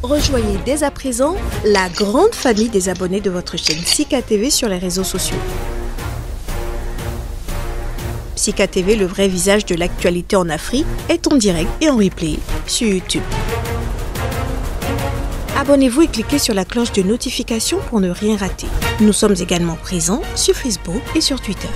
Rejoignez dès à présent la grande famille des abonnés de votre chaîne Sika TV sur les réseaux sociaux. Sika TV, le vrai visage de l'actualité en Afrique, est en direct et en replay sur YouTube. Abonnez-vous et cliquez sur la cloche de notification pour ne rien rater. Nous sommes également présents sur Facebook et sur Twitter.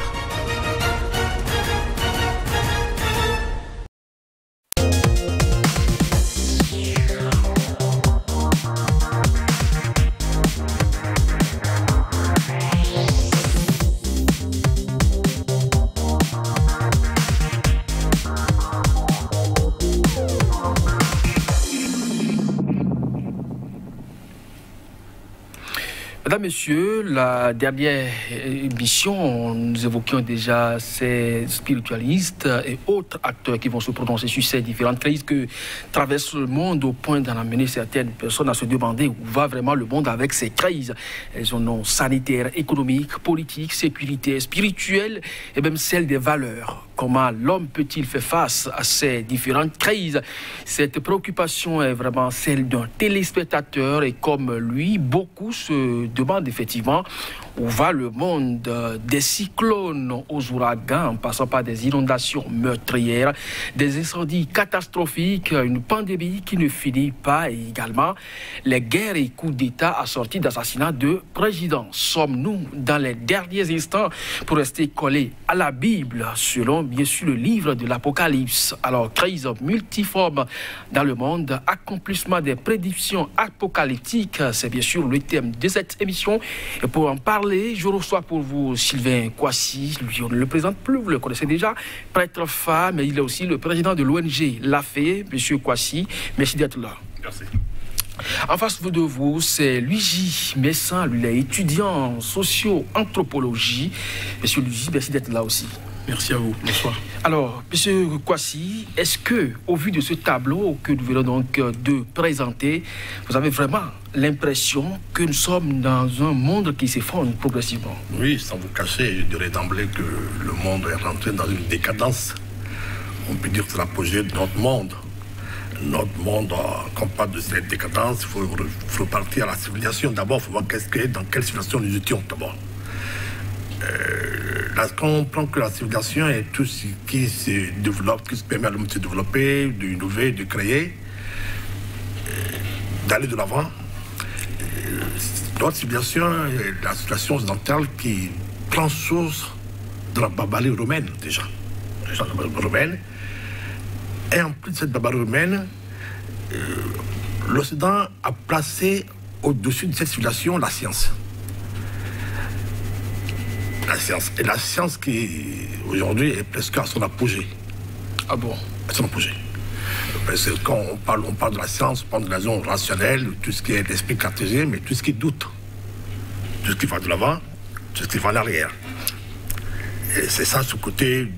Mesdames, Messieurs, la dernière émission, nous évoquions déjà ces spiritualistes et autres acteurs qui vont se prononcer sur ces différentes crises que traverse le monde au point d'en amener certaines personnes à se demander où va vraiment le monde avec ces crises. Elles ont nom sanitaire, économique, politique, sécuritaire, spirituelle et même celle des valeurs. Comment l'homme peut-il faire face à ces différentes crises? Cette préoccupation est vraiment celle d'un téléspectateur et comme lui, beaucoup se demandent effectivement où va le monde, des cyclones aux ouragans, en passant par des inondations meurtrières, des incendies catastrophiques, une pandémie qui ne finit pas et également les guerres et coups d'État assortis d'assassinats de présidents. Sommes-nous dans les derniers instants pour rester collés à la Bible selon bien sûr le livre de l'Apocalypse? Alors, crise multiforme dans le monde, accomplissement des prédictions apocalyptiques, c'est bien sûr le thème de cette émission. Et pour en parler, je reçois pour vous Sylvain Kouassi. Lui, on ne le présente plus, vous le connaissez déjà, prêtre femme, mais il est aussi le président de l'ONG Lafé. Monsieur Kouassi, merci d'être là. Merci. En face de vous, c'est Luigi Messan, lui, il est étudiant en socio-anthropologie. Monsieur Luigi, merci d'être là aussi. Merci à vous. Bonsoir. Alors, monsieur Kouassi, est-ce que, au vu de ce tableau que nous venons donc de présenter, vous avez vraiment l'impression que nous sommes dans un monde qui s'effondre progressivement? Oui, sans vous cacher, je dirais d'emblée que le monde est rentré dans une décadence. On peut dire que c'est l'apogée de notre monde. Notre monde, quand on parle de cette décadence, il faut repartir à la civilisation. D'abord, il faut voir dans quelle civilisation nous étions d'abord. Là, quand on prend que la civilisation est tout ce qui se développe, qui se permet à l'homme de se développer, d'innover, de créer, d'aller de l'avant, notre civilisation est la civilisation occidentale qui prend source de la barbarie romaine déjà. La barbarie romaine. Et en plus de cette barbarie romaine, l'Occident a placé au-dessus de cette civilisation la science. La science. Et la science qui, aujourd'hui, est presque à son apogée. Ah bon? À son apogée. Parce que quand on parle de la science, on parle de la raison rationnelle, tout ce qui est l'esprit cartésien, mais tout ce qui doute. Tout ce qui va de l'avant, tout ce qui va en arrière. Et c'est ça, ce côté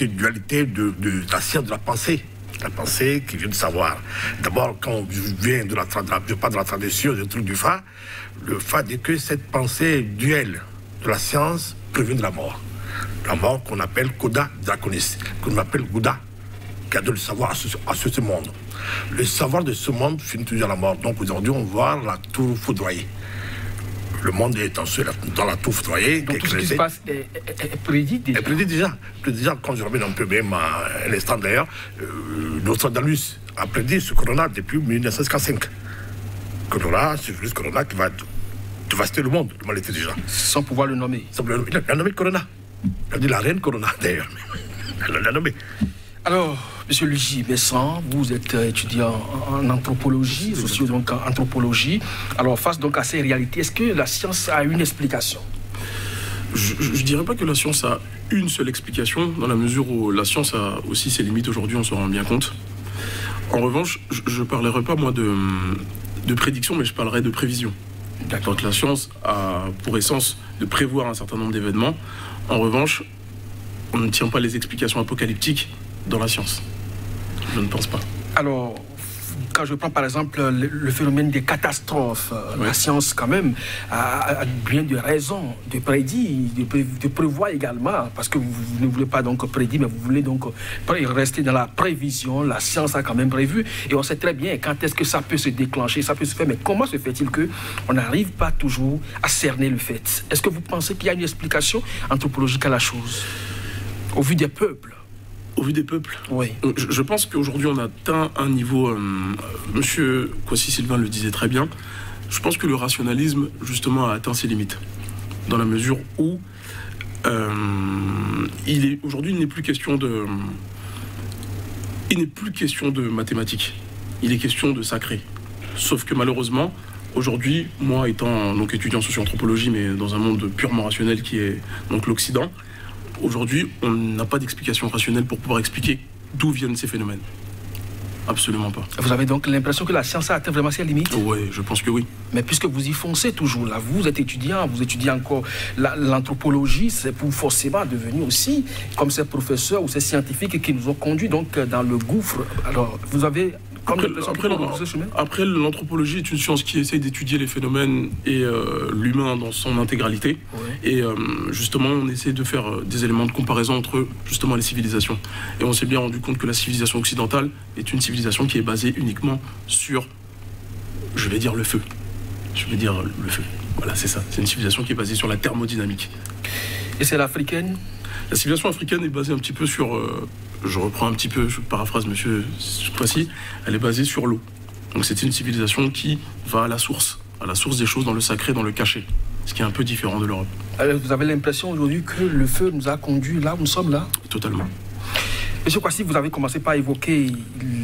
dualité de la science de la pensée. La pensée qui vient du savoir. D'abord, quand on vient de la tradition, du truc du Fa, le Fa dit que cette pensée duelle de la science prévient de la mort. La mort qu'on appelle Coda Draconis, qu'on appelle Gouda, qui a de le savoir à ce monde. Le savoir de ce monde finit toujours à la mort. Donc aujourd'hui, on voit la tour foudroyée. Le monde est dans la tour foudroyée. Donc tout ce qui se passe est prédit déjà. Est prédit déjà. Quand je reviens un peu même à l'instant d'ailleurs, Nostradamus a prédit ce corona depuis 1955. Corona, c'est le virus corona qui va dévaster le monde, l'humanité déjà. Sans pouvoir le nommer. Il a nommé Corona. Il a dit la reine Corona d'ailleurs. Il l'a nommé. Alors, monsieur Luigi Messan, vous êtes étudiant en anthropologie, donc en anthropologie. Alors, face donc à ces réalités, est-ce que la science a une explication? Je ne dirais pas que la science a une seule explication, dans la mesure où la science a aussi ses limites aujourd'hui, on s'en rend bien compte. En revanche, je ne parlerai pas moi de prédiction, mais je parlerai de prévision. Donc la science a pour essence de prévoir un certain nombre d'événements. En revanche, on ne tient pas les explications apocalyptiques dans la science. Je ne pense pas. Alors, quand je prends par exemple le phénomène des catastrophes, la science quand même a bien de raisons de prédire, de prévoir également, parce que vous ne voulez pas donc prédire, mais vous voulez donc rester dans la prévision. La science a quand même prévu, et on sait très bien quand est-ce que ça peut se déclencher, ça peut se faire, mais comment se fait-il qu'on n'arrive pas toujours à cerner le fait? Est-ce que vous pensez qu'il y a une explication anthropologique à la chose, au vu des peuples? Au vu des peuples, oui. Je pense qu'aujourd'hui on a atteint un niveau, monsieur Kwasi Sylvain le disait très bien, je pense que le rationalisme justement a atteint ses limites, dans la mesure où aujourd'hui il n'est plus question de mathématiques, il est question de sacré. Sauf que malheureusement, aujourd'hui, moi étant donc étudiant en socio-anthropologie, mais dans un monde purement rationnel qui est donc l'Occident, aujourd'hui, on n'a pas d'explication rationnelle pour pouvoir expliquer d'où viennent ces phénomènes. Absolument pas. Vous avez donc l'impression que la science a atteint vraiment ses limites? Oui, je pense que oui. Mais puisque vous y foncez toujours, là, vous êtes étudiant, vous étudiez encore l'anthropologie, c'est pour forcément devenir aussi comme ces professeurs ou ces scientifiques qui nous ont conduits donc dans le gouffre. Alors, vous avez... Après, l'anthropologie est une science qui essaye d'étudier les phénomènes et l'humain dans son intégralité. Ouais. Et justement, on essaie de faire des éléments de comparaison entre justement les civilisations. Et on s'est bien rendu compte que la civilisation occidentale est une civilisation qui est basée uniquement sur, je vais dire, le feu. Voilà, c'est ça. C'est une civilisation qui est basée sur la thermodynamique. Et c'est l'africaine? La civilisation africaine est basée un petit peu sur... je reprends un petit peu, je paraphrase monsieur Kwasi, elle est basée sur l'eau. Donc c'est une civilisation qui va à la source des choses, dans le sacré, dans le caché, ce qui est un peu différent de l'Europe. Alors, vous avez l'impression aujourd'hui que le feu nous a conduits là où nous sommes là? Totalement. Monsieur Kwasi, vous avez commencé par évoquer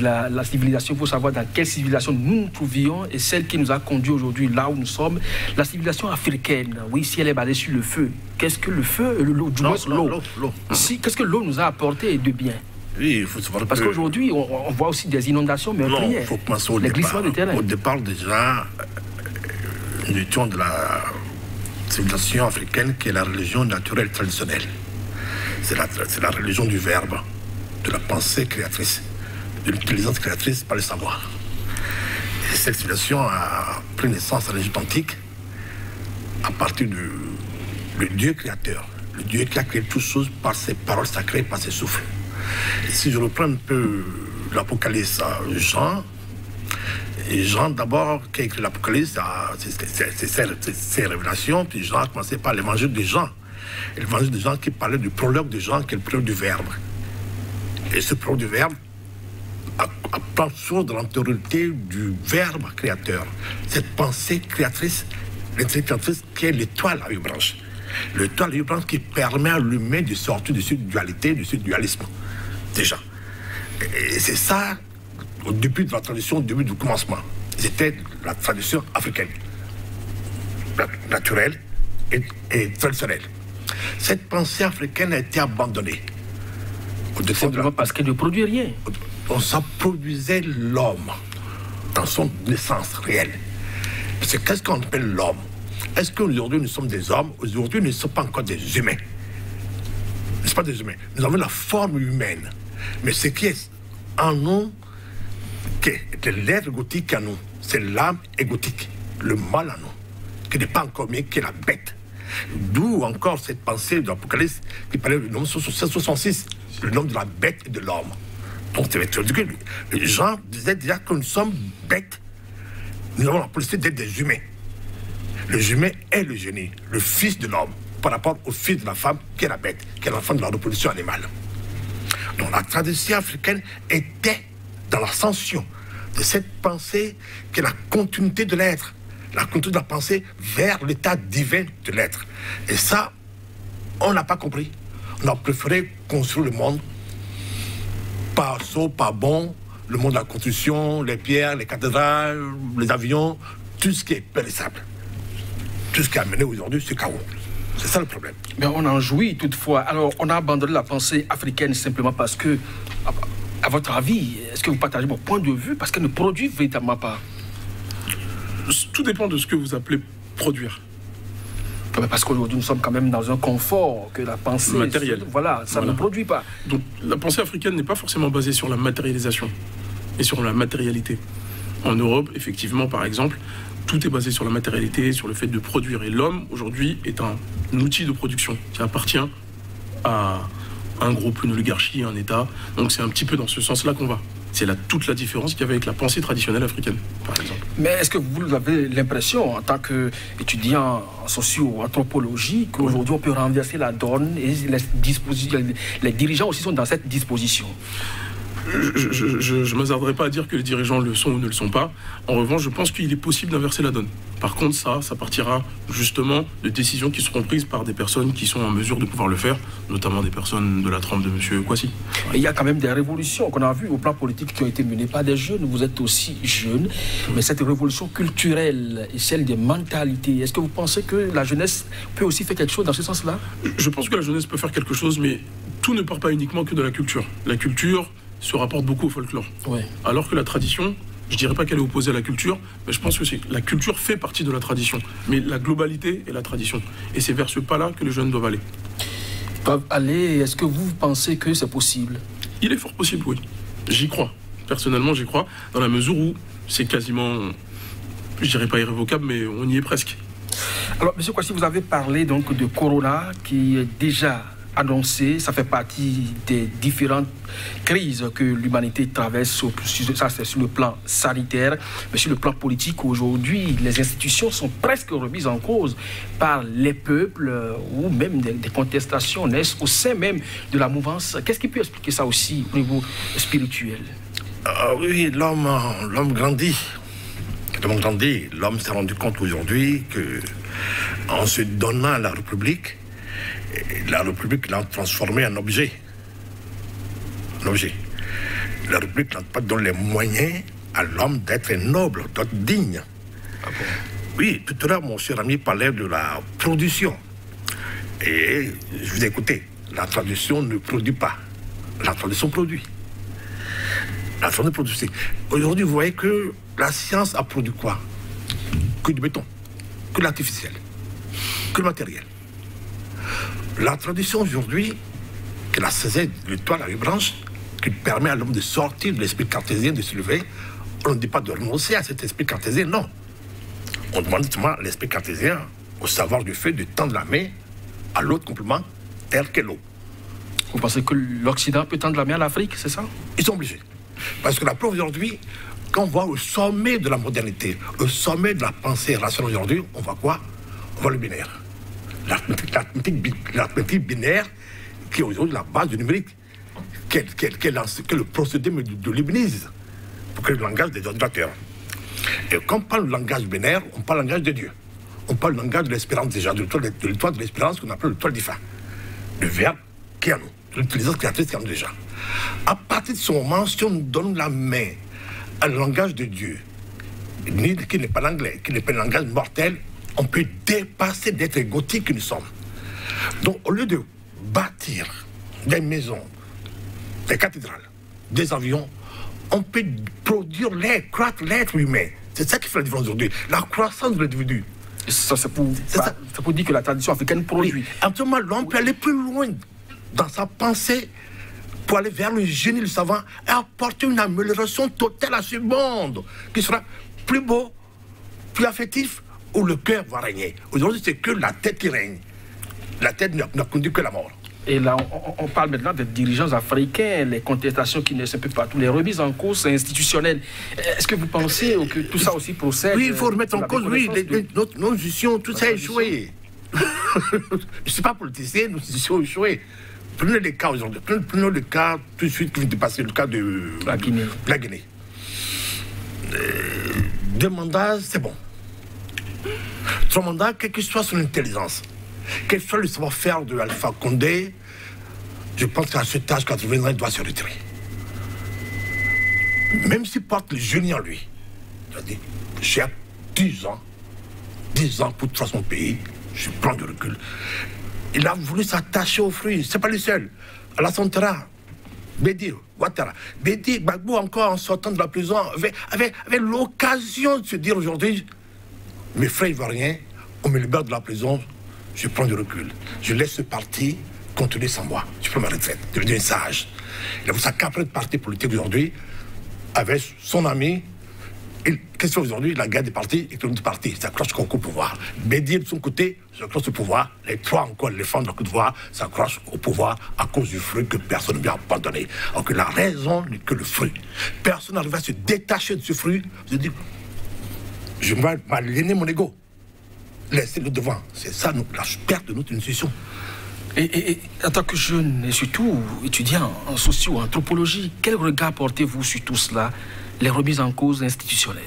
la civilisation. Il faut savoir dans quelle civilisation nous nous trouvions et celle qui nous a conduits aujourd'hui là où nous sommes. La civilisation africaine, oui, si elle est basée sur le feu, qu'est-ce que le feu, l'eau, qu'est-ce que l'eau nous a apporté de bien? Oui, il faut savoir parce qu'aujourd'hui, on voit aussi des inondations meurtrières. Non, il faut commencer au glissements de terrain. Au départ, déjà, nous étions de la civilisation africaine qui est la religion naturelle traditionnelle. C'est la religion du verbe, de la pensée créatrice, de l'intelligence créatrice par le savoir. Et cette civilisation a pris naissance à l'Égypte antique à partir du Dieu créateur, le Dieu qui a créé toutes choses par ses paroles sacrées, par ses souffles. Et si je reprends un peu l'Apocalypse à Jean d'abord qui a écrit l'Apocalypse, c'est ses révélations, puis Jean a commencé par l'évangile de Jean. L'évangile de Jean qui parlait du prologue de Jean, qui est le prologue du Verbe. Et ce prologue du Verbe apprend source de l'antériorité du Verbe créateur. Cette pensée créatrice, l'intelligence créatrice qui est l'étoile à 8 branches. L'étoile à 8 branches qui permet à l'humain de sortir de cette dualité, de ce dualisme. Déjà. Et c'est ça, au début de la tradition, au début du commencement. C'était la tradition africaine, naturelle et traditionnelle. Cette pensée africaine a été abandonnée. Simplement parce qu'elle ne produit rien. On s'en produisait l'homme dans son naissance réelle. Parce que qu'est-ce qu'on appelle l'homme? Est-ce qu'aujourd'hui nous sommes des hommes? Aujourd'hui nous ne sommes pas encore des humains. Nous ne sommes pas des humains. Nous avons la forme humaine. Mais ce qui est en nous, qui est l'être égotique en nous, c'est l'âme égotique, le mal en nous, qui n'est pas encore mieux, qui est la bête. D'où encore cette pensée de l'Apocalypse qui parlait du nombre 66, le nom de la bête et de l'homme. Donc, les gens disaient déjà que nous sommes bêtes. Nous avons la possibilité d'être des humains. Le humain est le génie, le fils de l'homme, par rapport au fils de la femme qui est la bête, qui est l'enfant de la reproduction animale. Donc, la tradition africaine était dans l'ascension de cette pensée qui est la continuité de l'être. La continuité de la pensée vers l'état divin de l'être. Et ça, on n'a pas compris. On a préféré construire le monde par saut, par bon, le monde de la construction, les pierres, les cathédrales, les avions, tout ce qui est périssable. Tout ce qui a amené aujourd'hui ce chaos. C'est ça le problème. Mais on en jouit toutefois. Alors, on a abandonné la pensée africaine simplement parce que, à votre avis, est-ce que vous partagez mon point de vue? Parce qu'elle ne produit véritablement pas. Tout dépend de ce que vous appelez produire. Parce qu'aujourd'hui, nous sommes quand même dans un confort que la pensée... matérielle. Ça ne produit pas. Donc, la pensée africaine n'est pas forcément basée sur la matérialisation et sur la matérialité. En Europe, effectivement, par exemple, tout est basé sur la matérialité, sur le fait de produire. Et l'homme, aujourd'hui, est un outil de production qui appartient à un groupe, une oligarchie, un État. Donc c'est un petit peu dans ce sens-là qu'on va. C'est toute la différence qu'il y avait avec la pensée traditionnelle africaine, par exemple. Mais est-ce que vous avez l'impression, en tant qu'étudiant en socio-anthropologie, qu'aujourd'hui on peut renverser la donne et les dirigeants aussi sont dans cette disposition? Je ne m'hasarderai pas à dire que les dirigeants le sont ou ne le sont pas. En revanche, je pense qu'il est possible d'inverser la donne. Par contre, ça partira justement de décisions qui seront prises par des personnes qui sont en mesure de pouvoir le faire, notamment des personnes de la trempe de M. Kwasi. Il y a quand même des révolutions qu'on a vues au plan politique qui ont été menées par des jeunes. Vous êtes aussi jeune, mais cette révolution culturelle et celle des mentalités, est-ce que vous pensez que la jeunesse peut aussi faire quelque chose dans ce sens-là? Je pense que la jeunesse peut faire quelque chose, mais tout ne part pas uniquement que de la culture. La culture se rapporte beaucoup au folklore. Ouais. Alors que la tradition, je ne dirais pas qu'elle est opposée à la culture, mais je pense que la culture fait partie de la tradition. Mais la globalité est la tradition. Et c'est vers ce pas-là que les jeunes doivent aller. Doivent aller, est-ce que vous pensez que c'est possible? Il est fort possible, oui. J'y crois. Personnellement, j'y crois, dans la mesure où c'est quasiment, je ne dirais pas irrévocable, mais on y est presque. Alors, M. Kwasi, vous avez parlé donc de Corona qui est déjà annoncé, ça fait partie des différentes crises que l'humanité traverse, ça c'est sur le plan sanitaire, mais sur le plan politique aujourd'hui, les institutions sont presque remises en cause par les peuples ou même des contestations naissent au sein même de la mouvance. Qu'est-ce qui peut expliquer ça aussi au niveau spirituel? Oui, l'homme grandit. L'homme s'est rendu compte aujourd'hui qu'en se donnant à la République l'a transformé en objet. La République n'a pas donné les moyens à l'homme d'être noble, d'être digne. Ah bon? Oui, tout à l'heure, mon cher ami parlait de la production. Et je vous ai écouté, la tradition ne produit pas. La tradition produit. La tradition produit. Aujourd'hui, vous voyez que la science a produit quoi? Que du béton, que l'artificiel, que le matériel. La tradition aujourd'hui, que la saisie de toile à 8 branches, qui permet à l'homme de sortir de l'esprit cartésien, de se lever, on ne dit pas de renoncer à cet esprit cartésien, non. On demande justement à l'esprit cartésien, au savoir du fait de tendre la main à l'autre complément, tel que l'eau. Vous pensez que l'Occident peut tendre la main à l'Afrique, c'est ça? Ils sont obligés. Parce que la preuve aujourd'hui, quand on voit au sommet de la modernité, au sommet de la pensée rationnelle aujourd'hui, on voit quoi? On voit le binaire. L'arithmétique binaire, qui est aujourd'hui la base du numérique, qui est le procédé de l'Église, pour créer le langage des ordinateurs. Et quand on parle du langage binaire, on parle du langage de Dieu. On parle du langage de l'espérance déjà, de l'étoile de l'espérance qu'on appelle l'étoile divin. Le verbe qui est en nous, de l'intelligence créatrice qui est en nous déjà. À partir de ce moment, si on nous donne la main à le langage de Dieu, qui n'est pas l'anglais, qui n'est pas le langage mortel, on peut dépasser d'être égotique que nous sommes. Donc, au lieu de bâtir des maisons, des cathédrales, des avions, on peut produire croître l'être humain. C'est ça qui fait la différence aujourd'hui. La croissance de l'individu. Ça, c'est pour dire que la tradition africaine produit. Oui, absolument, l'homme peut aller plus loin dans sa pensée pour aller vers le génie du savant et apporter une amélioration totale à ce monde qui sera plus beau, plus affectif, où le cœur va régner. Aujourd'hui, c'est que la tête qui règne. La tête n'a conduit que la mort. Et là, on parle maintenant des dirigeants africains, les contestations qui naissent un peu partout, les remises en cause institutionnelles. Est-ce que vous pensez que tout ça aussi procède? Oui, il faut remettre en cause, oui, nos institutions, tout ça a échoué. Je ne suis pas politicien, nos institutions ont échoué. Prenez les cas aujourd'hui, prenez le cas tout de suite qui vient de passer, le cas de la Guinée. 2 mandats, c'est bon. 3 mandats, quelle que soit son intelligence, quel que soit le savoir-faire de Alpha Condé, je pense qu'à cet âge 80 ans, il doit se retirer. Même s'il porte le génie en lui. Il a dit, j'ai 10 ans pour faire son pays, je prends du recul. Il a voulu s'attacher aux fruits, c'est pas le seul. Alassane Ouattara, Bédi, Ouattara. Bédi, Gbagbo encore en sortant de la prison, avait l'occasion de se dire aujourd'hui, mes frères ivoiriens, on me libère de la prison, je prends du recul. Je laisse ce parti continuer sans moi. Je prends ma retraite, je deviens sage. Il a voulu s'accaparer de parti politique aujourd'hui avec son ami Et question aujourd'hui, la guerre des partis et de partis, ça accroche au pouvoir. Bédier de son côté, ça accroche au pouvoir. Les trois encore, les femmes de la Côte d'Ivoire, ça accroche au pouvoir à cause du fruit que personne ne vient abandonner. Alors que la raison n'est que le fruit. Personne n'arrive à se détacher de ce fruit. Je dis, je vais m'aliéner mon ego. Laissez le devant. C'est ça la perte de notre institution. Et en tant que jeune et surtout étudiant en socio-anthropologie, quel regard portez-vous sur tout cela, les remises en cause institutionnelles?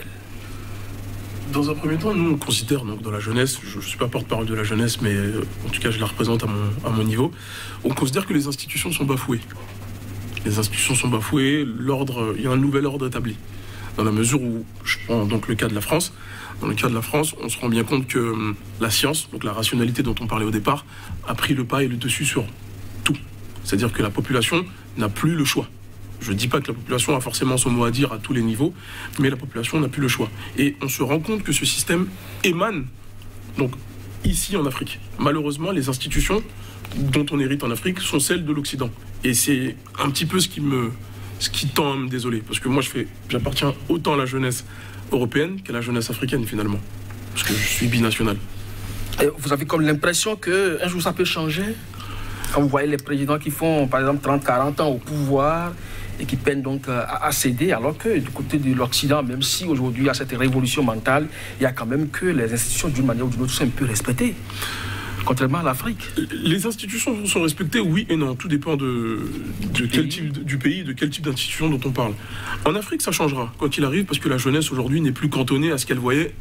Dans un premier temps, nous on considère donc dans la jeunesse, je ne suis pas porte-parole de la jeunesse, mais en tout cas je la représente à mon niveau, on considère que les institutions sont bafouées. Les institutions sont bafouées, il y a un nouvel ordre établi. Dans la mesure où, je prends donc le cas de la France, dans le cas de la France, on se rend bien compte que la science, donc la rationalité dont on parlait au départ, a pris le pas et le dessus sur tout. C'est-à-dire que la population n'a plus le choix. Je ne dis pas que la population a forcément son mot à dire à tous les niveaux, mais la population n'a plus le choix. Et on se rend compte que ce système émane, donc, ici en Afrique. Malheureusement, les institutions dont on hérite en Afrique sont celles de l'Occident. Et c'est un petit peu ce qui tend à me désoler. Parce que moi, j'appartiens autant à la jeunesse européenne qu'à la jeunesse africaine, finalement. Parce que je suis binational. Et vous avez comme l'impression qu'un jour ça peut changer? Quand vous voyez les présidents qui font, par exemple, 30-40 ans au pouvoir et qui peinent donc à céder, alors que du côté de l'Occident, même si aujourd'hui il y a cette révolution mentale, il y a quand même que les institutions, d'une manière ou d'une autre, sont un peu respectées. Contrairement à l'Afrique. Les institutions sont respectées, oui et non. Tout dépend du pays, de quel type d'institution dont on parle. En Afrique, ça changera, quoi qu'il arrive, parce que la jeunesse aujourd'hui n'est plus cantonnée à ce qu'elle voyait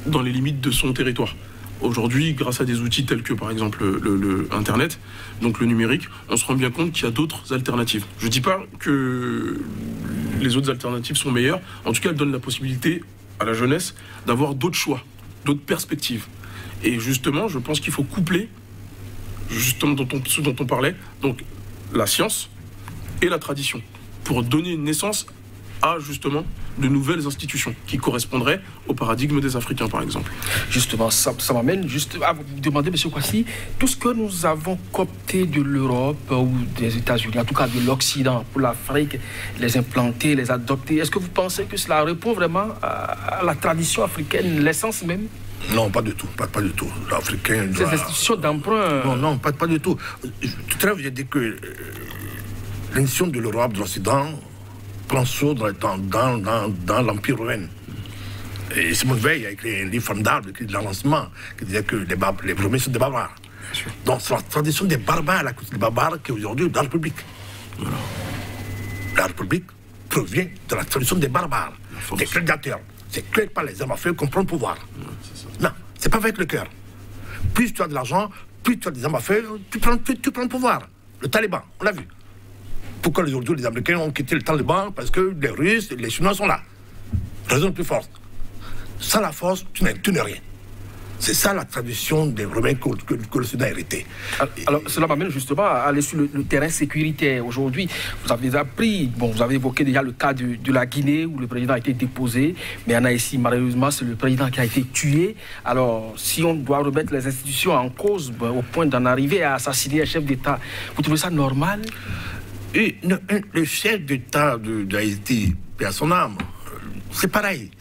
dans les limites de son territoire. Aujourd'hui, grâce à des outils tels que, par exemple, le Internet, donc le numérique, on se rend bien compte qu'il y a d'autres alternatives. Je ne dis pas que les autres alternatives sont meilleures. En tout cas, elles donnent la possibilité à la jeunesse d'avoir d'autres choix, d'autres perspectives. Et justement, je pense qu'il faut coupler, justement, ce dont on parlait, donc la science et la tradition, pour donner naissance à, justement, de nouvelles institutions qui correspondraient au paradigme des Africains, par exemple. Justement, ça m'amène juste à vous demander, M. Kwasi, tout ce que nous avons coopté de l'Europe ou des États-Unis, en tout cas de l'Occident, pour l'Afrique, les implanter, les adopter, est-ce que vous pensez que cela répond vraiment à la tradition africaine, l'essence même? Non, pas du tout, pas du tout. L'Africain doit... Ces institutions d'emprunt... Non, pas du tout. Tout à l'heure, vous avez dit que l'institution de l'Europe, de l'Occident, prend saut dans l'Empire romain. Et Simone Veil a écrit un livre formidable, écrit de lancement, qui disait que les Romains sont des barbares. Donc c'est la tradition des barbares, la culture des barbares, qui est aujourd'hui dans la République. Voilà. La République provient de la tradition des barbares, des gladiateurs. C'est que par les armes à feu qu'on prend le pouvoir. Non, c'est pas avec le cœur. Plus tu as de l'argent, plus tu as des armes à feu, tu prends le pouvoir. Le Taliban, on l'a vu. Pourquoi aujourd'hui les Américains ont quitté le Taliban? Parce que les Russes et les Chinois sont là. Raison plus forte. Sans la force, tu n'es rien. C'est ça la tradition des Romains que le Sud a hérité. Alors, cela m'amène justement à aller sur le terrain sécuritaire. Aujourd'hui, vous avez appris, vous avez évoqué déjà le cas de la Guinée où le président a été déposé, mais il y en a ici, malheureusement, c'est le président qui a été tué. Alors, si on doit remettre les institutions en cause au point d'en arriver à assassiner un chef d'État, vous trouvez ça normal? Et le chef d'État d'Haïti, à son âme, c'est pareil.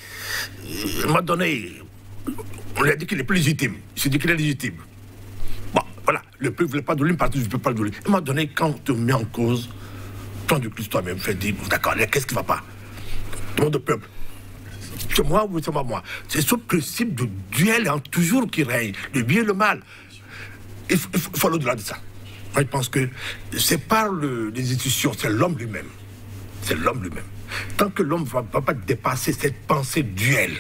À un moment donné, on lui a dit qu'il est plus légitime. Il s'est dit qu'il est légitime. Bon, voilà. Le peuple ne voulait pas de lui, une partie ne peut pas de lui. À un moment donné, quand on te met en cause, prends du plus toi-même, fais dire, d'accord, qu'est-ce qui ne va pas? Demande au peuple. C'est moi ou c'est pas moi? C'est ce principe de duel toujours qui règne, le bien et le mal. Il faut aller au-delà de ça. Moi, je pense que c'est par les institutions, c'est l'homme lui-même. C'est l'homme lui-même. Tant que l'homme ne va pas dépasser cette pensée duel,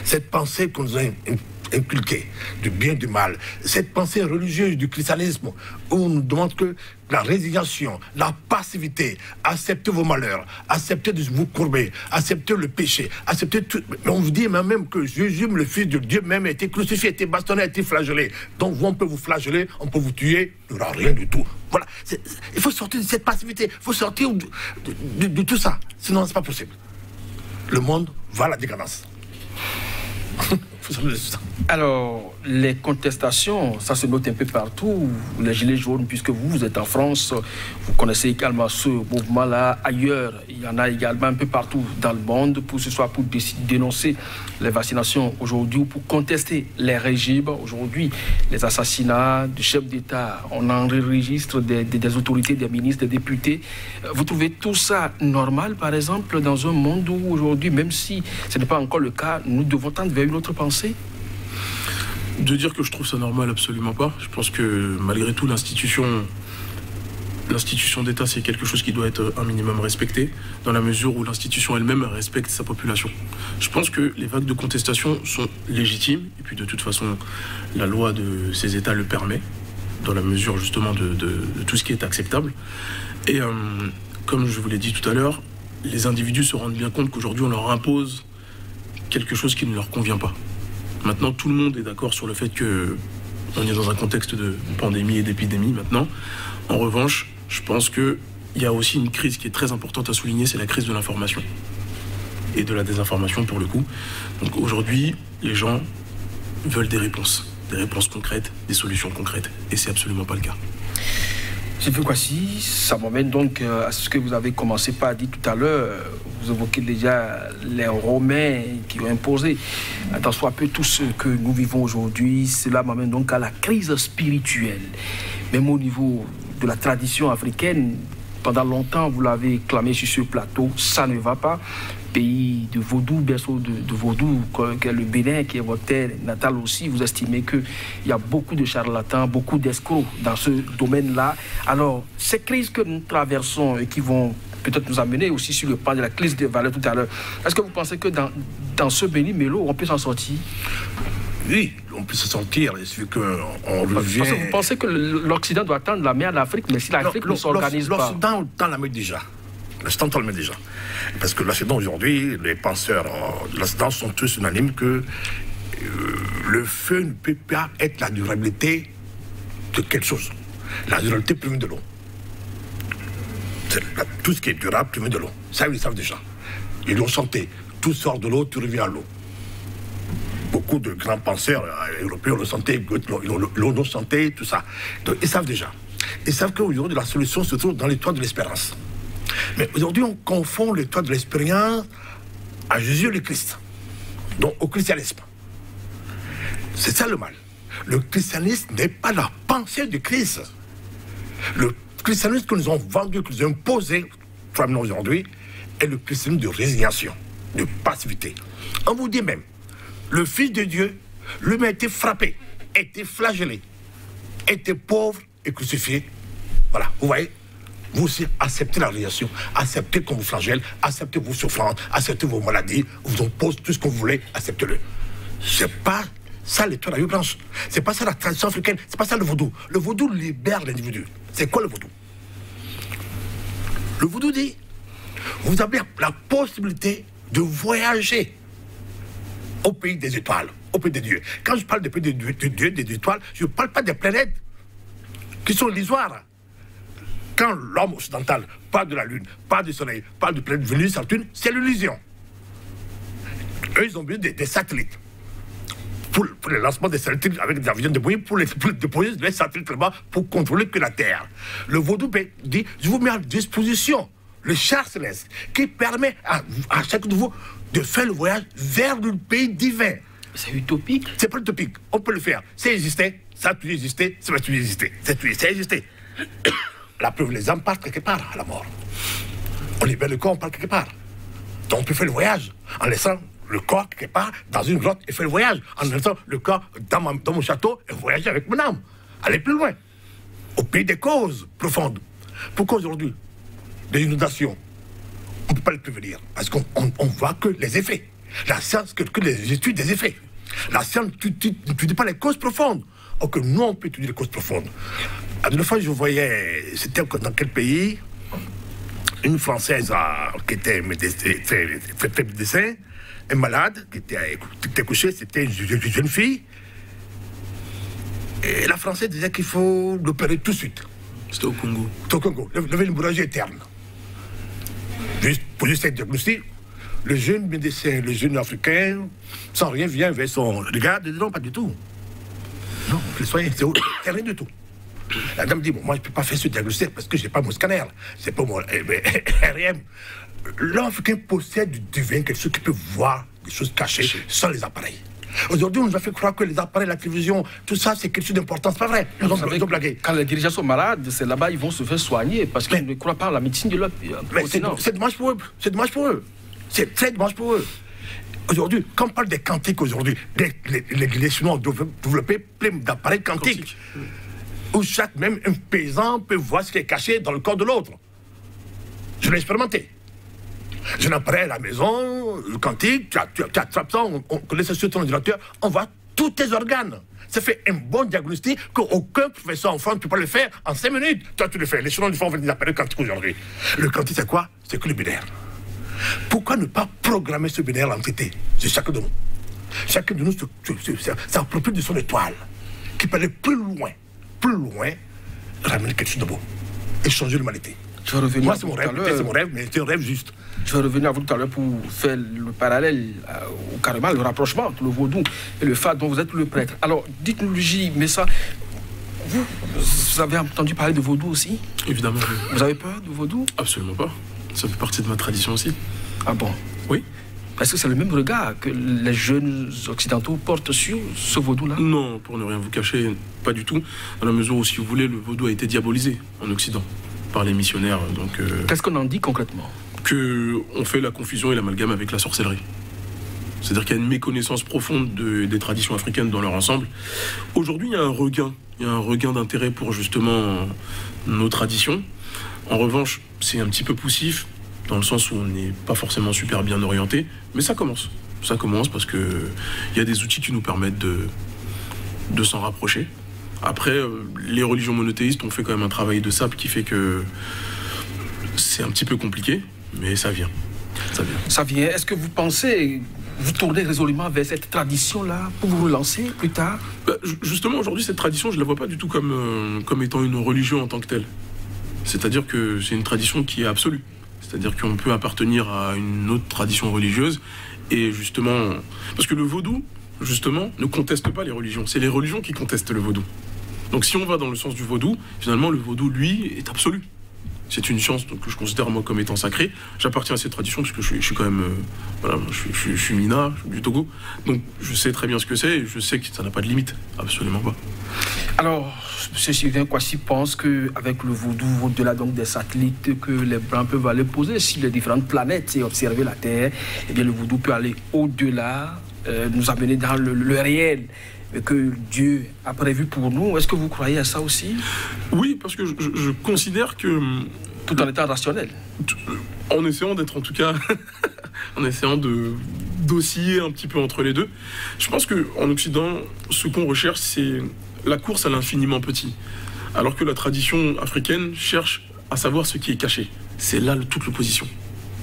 cette pensée qu'on nous a inculquée, du bien et du mal, cette pensée religieuse du christianisme, où on nous demande que la résignation, la passivité, acceptez vos malheurs, acceptez de vous courber, acceptez le péché, acceptez tout. Mais on vous dit même que Jésus, le Fils de Dieu, même a été crucifié, a été bastonné, a été flagellé. Donc on peut vous flageller, on peut vous tuer, il n'y aura rien du tout. Voilà. Il faut sortir de cette passivité, il faut sortir de tout ça. Sinon, ce n'est pas possible. Le monde va à la décadence. Alors, les contestations, ça se note un peu partout. Les Gilets jaunes, puisque vous êtes en France, vous connaissez également ce mouvement-là. Ailleurs, il y en a également un peu partout dans le monde, pour ce soit pour dénoncer les vaccinations aujourd'hui ou pour contester les régimes. Aujourd'hui, les assassinats du chef d'État, on enregistre des autorités, des ministres, des députés. Vous trouvez tout ça normal, par exemple, dans un monde où aujourd'hui, même si ce n'est pas encore le cas, nous devons tendre vers une autre pensée? De dire que je trouve ça normal, absolument pas. Je pense que malgré tout, l'institution d'État, c'est quelque chose qui doit être un minimum respecté, dans la mesure où l'institution elle-même respecte sa population. Je pense que les vagues de contestation sont légitimes, et puis de toute façon, la loi de ces États le permet, dans la mesure justement de tout ce qui est acceptable. Et comme je vous l'ai dit tout à l'heure, les individus se rendent bien compte qu'aujourd'hui, on leur impose quelque chose qui ne leur convient pas. Maintenant, tout le monde est d'accord sur le fait qu'on est dans un contexte de pandémie et d'épidémie maintenant. En revanche, je pense qu'il y a aussi une crise qui est très importante à souligner, c'est la crise de l'information. Et de la désinformation pour le coup. Donc aujourd'hui, les gens veulent des réponses concrètes, des solutions concrètes. Et c'est absolument pas le cas. Monsieur Kwasi, ça m'amène donc à ce que vous avez commencé par dire tout à l'heure. Vous évoquez déjà les Romains qui ont imposé, tant soit peu, tout ce que nous vivons aujourd'hui. Cela m'amène donc à la crise spirituelle. Même au niveau de la tradition africaine, pendant longtemps, vous l'avez clamé sur ce plateau, ça ne va pas. Pays de vaudou, berceau de vaudou, qui est le Bénin, qui est votre terre natale aussi, vous estimez qu'il y a beaucoup de charlatans, beaucoup d'escrocs dans ce domaine-là. Alors, ces crises que nous traversons et qui vont peut-être nous amener aussi sur le plan de la crise des valeurs tout à l'heure, est-ce que vous pensez que dans ce Béni-Mélo, on peut s'en sortir? Oui, on peut se sortir, il suffit qu'on revient... Parce que vous pensez que l'Occident doit tendre la main à l'Afrique, mais si l'Afrique ne s'organise pas... L'Occident tend la main déjà. L'Occident tend la main déjà. Parce que l'Occident aujourd'hui, les penseurs de l'Occident sont tous unanimes que le feu ne peut pas être la durabilité de quelque chose. La durabilité provient de l'eau. Tout ce qui est durable provient de l'eau. Ça, ils le savent déjà. Ils l'ont chanté. Tout sort de l'eau, tu reviens à l'eau. Beaucoup de grands penseurs européens l'ont chanté, l'ont chanté, tout ça. Donc, ils savent déjà. Ils savent qu'aujourd'hui, la solution se trouve dans l'étoile de l'espérance. Mais aujourd'hui, on confond l'étoile de l'espérance à Jésus le Christ, donc au christianisme. C'est ça le mal. Le christianisme n'est pas la pensée du Christ. Le christianisme que nous avons vendu, que nous avons imposé, aujourd'hui, est le christianisme de résignation, de passivité. On vous dit même, le Fils de Dieu, lui-même a été frappé, a été flagellé, a été pauvre et crucifié. Voilà, vous voyez, vous aussi acceptez la réaction, acceptez qu'on vous flagelle, acceptez vos souffrances, acceptez vos maladies, on vous impose tout ce que vous voulez, acceptez-le. C'est pas ça l'étoile à 8 branches. C'est pas ça la tradition africaine, c'est pas ça le vaudou. Le vaudou libère l'individu. C'est quoi le vaudou? Le vaudou dit, vous avez la possibilité de voyager au pays des étoiles, au pays des dieux. Quand je parle des pays des dieux, des étoiles, je ne parle pas des planètes qui sont illusoires. Quand l'homme occidental parle de la Lune, parle du Soleil, parle de planète Vénus, Saturne, c'est l'illusion. Eux, ils ont besoin des satellites. Pour le lancement des satellites avec des avions de Boeing, pour déposer les satellites là-bas, pour contrôler que la Terre. Le vaudou dit, je vous mets à disposition le char céleste qui permet à chacun de vous de faire le voyage vers le pays divin. C'est utopique. C'est pas utopique. On peut le faire. C'est exister, ça a toujours existé, ça va toujours exister. C'est existé. La preuve, les âmes partent quelque part à la mort. On libère le corps, on part quelque part. Donc on peut faire le voyage en laissant le corps quelque part dans une grotte et faire le voyage. En laissant le corps dans mon château et voyager avec mon âme. Aller plus loin. Au pays des causes profondes. Pourquoi aujourd'hui des inondations, on ne peut pas les prévenir parce qu'on voit que les effets. La science, que les études des effets. La science n'étudie pas les causes profondes. Or que nous, on peut étudier les causes profondes. Une fois, je voyais, c'était dans quel pays, une Française qui était très médecin, un malade, qui était couché, c'était une jeune fille. Et la Française disait qu'il faut l'opérer tout de suite. C'était au Congo. C'était au Congo. Lever l'hémorragie interne. Pour juste être diagnostic, le jeune médecin, le jeune africain, sans rien, vient vers son regard, non, pas du tout. Non, les soins, c'est rien du tout. La dame dit, bon, moi, je ne peux pas faire ce diagnostic parce que je n'ai pas mon scanner. C'est pas mon RM. L'homme africain possède du divin, quelque chose qui peut voir des choses cachées sans les appareils. Aujourd'hui, on nous a fait croire que les appareils, la télévision, tout ça, c'est quelque chose d'important. C'est pas vrai. Vous savez, quand les dirigeants sont malades, c'est là-bas ils vont se faire soigner parce qu'ils ne croient pas à la médecine de leur continent. C'est dommage pour eux. C'est dommage pour eux. C'est très dommage pour eux. Aujourd'hui, quand on parle des quantiques aujourd'hui, les Chinois ont développé plein d'appareils quantiques. Où chaque, même un paysan peut voir ce qui est caché dans le corps de l'autre. Je l'ai expérimenté. J'ai un appareil à la maison, le quantique, tu attrapes ça, on connaît ça sur ton ordinateur, on voit tous tes organes. Ça fait un bon diagnostic qu'aucun professeur en France ne peut pas le faire en 5 minutes. Toi, tu le fais. Les Chinois le font avec des appareils quantiques aujourd'hui. Le quantique, c'est quoi? C'est que le binaire. Pourquoi ne pas programmer ce binaire l'entité? C'est chacun de nous. Chacun de nous s'approprie de son étoile, qui peut aller plus loin, ramener quelque chose de beau et changer l'humanité. Moi, c'est mon rêve, mais c'est un rêve juste. Je vais revenir à vous tout à l'heure pour faire le parallèle, ou carrément le rapprochement entre le vaudou et le Fa dont vous êtes le prêtre. Alors, dites-nous, J, mais ça, vous avez entendu parler de vaudou aussi? Évidemment. Vous avez peur de vaudou? Absolument pas. Ça fait partie de ma tradition aussi. Ah bon? Oui. Est-ce que c'est le même regard que les jeunes occidentaux portent sur ce vaudou-là? Non, pour ne rien vous cacher, pas du tout. Dans la mesure où, si vous voulez, le vaudou a été diabolisé en Occident par les missionnaires. Qu'est-ce qu'on en dit concrètement? Qu'on fait la confusion et l'amalgame avec la sorcellerie. C'est-à-dire qu'il y a une méconnaissance profonde des traditions africaines dans leur ensemble. Aujourd'hui, il y a un regain d'intérêt pour justement nos traditions. En revanche, c'est un petit peu poussif, dans le sens où on n'est pas forcément super bien orienté, mais ça commence. Ça commence parce qu'il y a des outils qui nous permettent de s'en rapprocher. Après, les religions monothéistes ont fait quand même un travail de sable qui fait que c'est un petit peu compliqué, mais ça vient. Ça vient. Est-ce que vous pensez, vous tournez résolument vers cette tradition-là pour vous relancer plus tard? Justement, aujourd'hui, cette tradition, je ne la vois pas du tout comme étant une religion en tant que telle. C'est-à-dire que c'est une tradition qui est absolue. C'est-à-dire qu'on peut appartenir à une autre tradition religieuse et justement... Parce que le vaudou, justement, ne conteste pas les religions. C'est les religions qui contestent le vaudou. Donc si on va dans le sens du vaudou, finalement, le vaudou, lui, est absolu. C'est une science que je considère, moi, comme étant sacrée. J'appartiens à cette tradition parce que je suis quand même... voilà, je suis Mina, je suis du Togo. Donc je sais très bien ce que c'est et je sais que ça n'a pas de limite. Absolument pas. Alors, M. Sylvain Kouassi pense qu'avec le vaudou, au-delà donc des satellites que les Blancs peuvent aller poser sur les différentes planètes et observer la Terre, eh bien le vaudou peut aller au-delà, nous amener dans le réel que Dieu a prévu pour nous. Est-ce que vous croyez à ça aussi? Oui, parce que je considère que... Tout en étant rationnel. En essayant d'être, en tout cas, en essayant d'osciller un petit peu entre les deux. Je pense qu'en Occident, ce qu'on recherche, c'est la course à l'infiniment petit. Alors que la tradition africaine cherche à savoir ce qui est caché. C'est là toute l'opposition.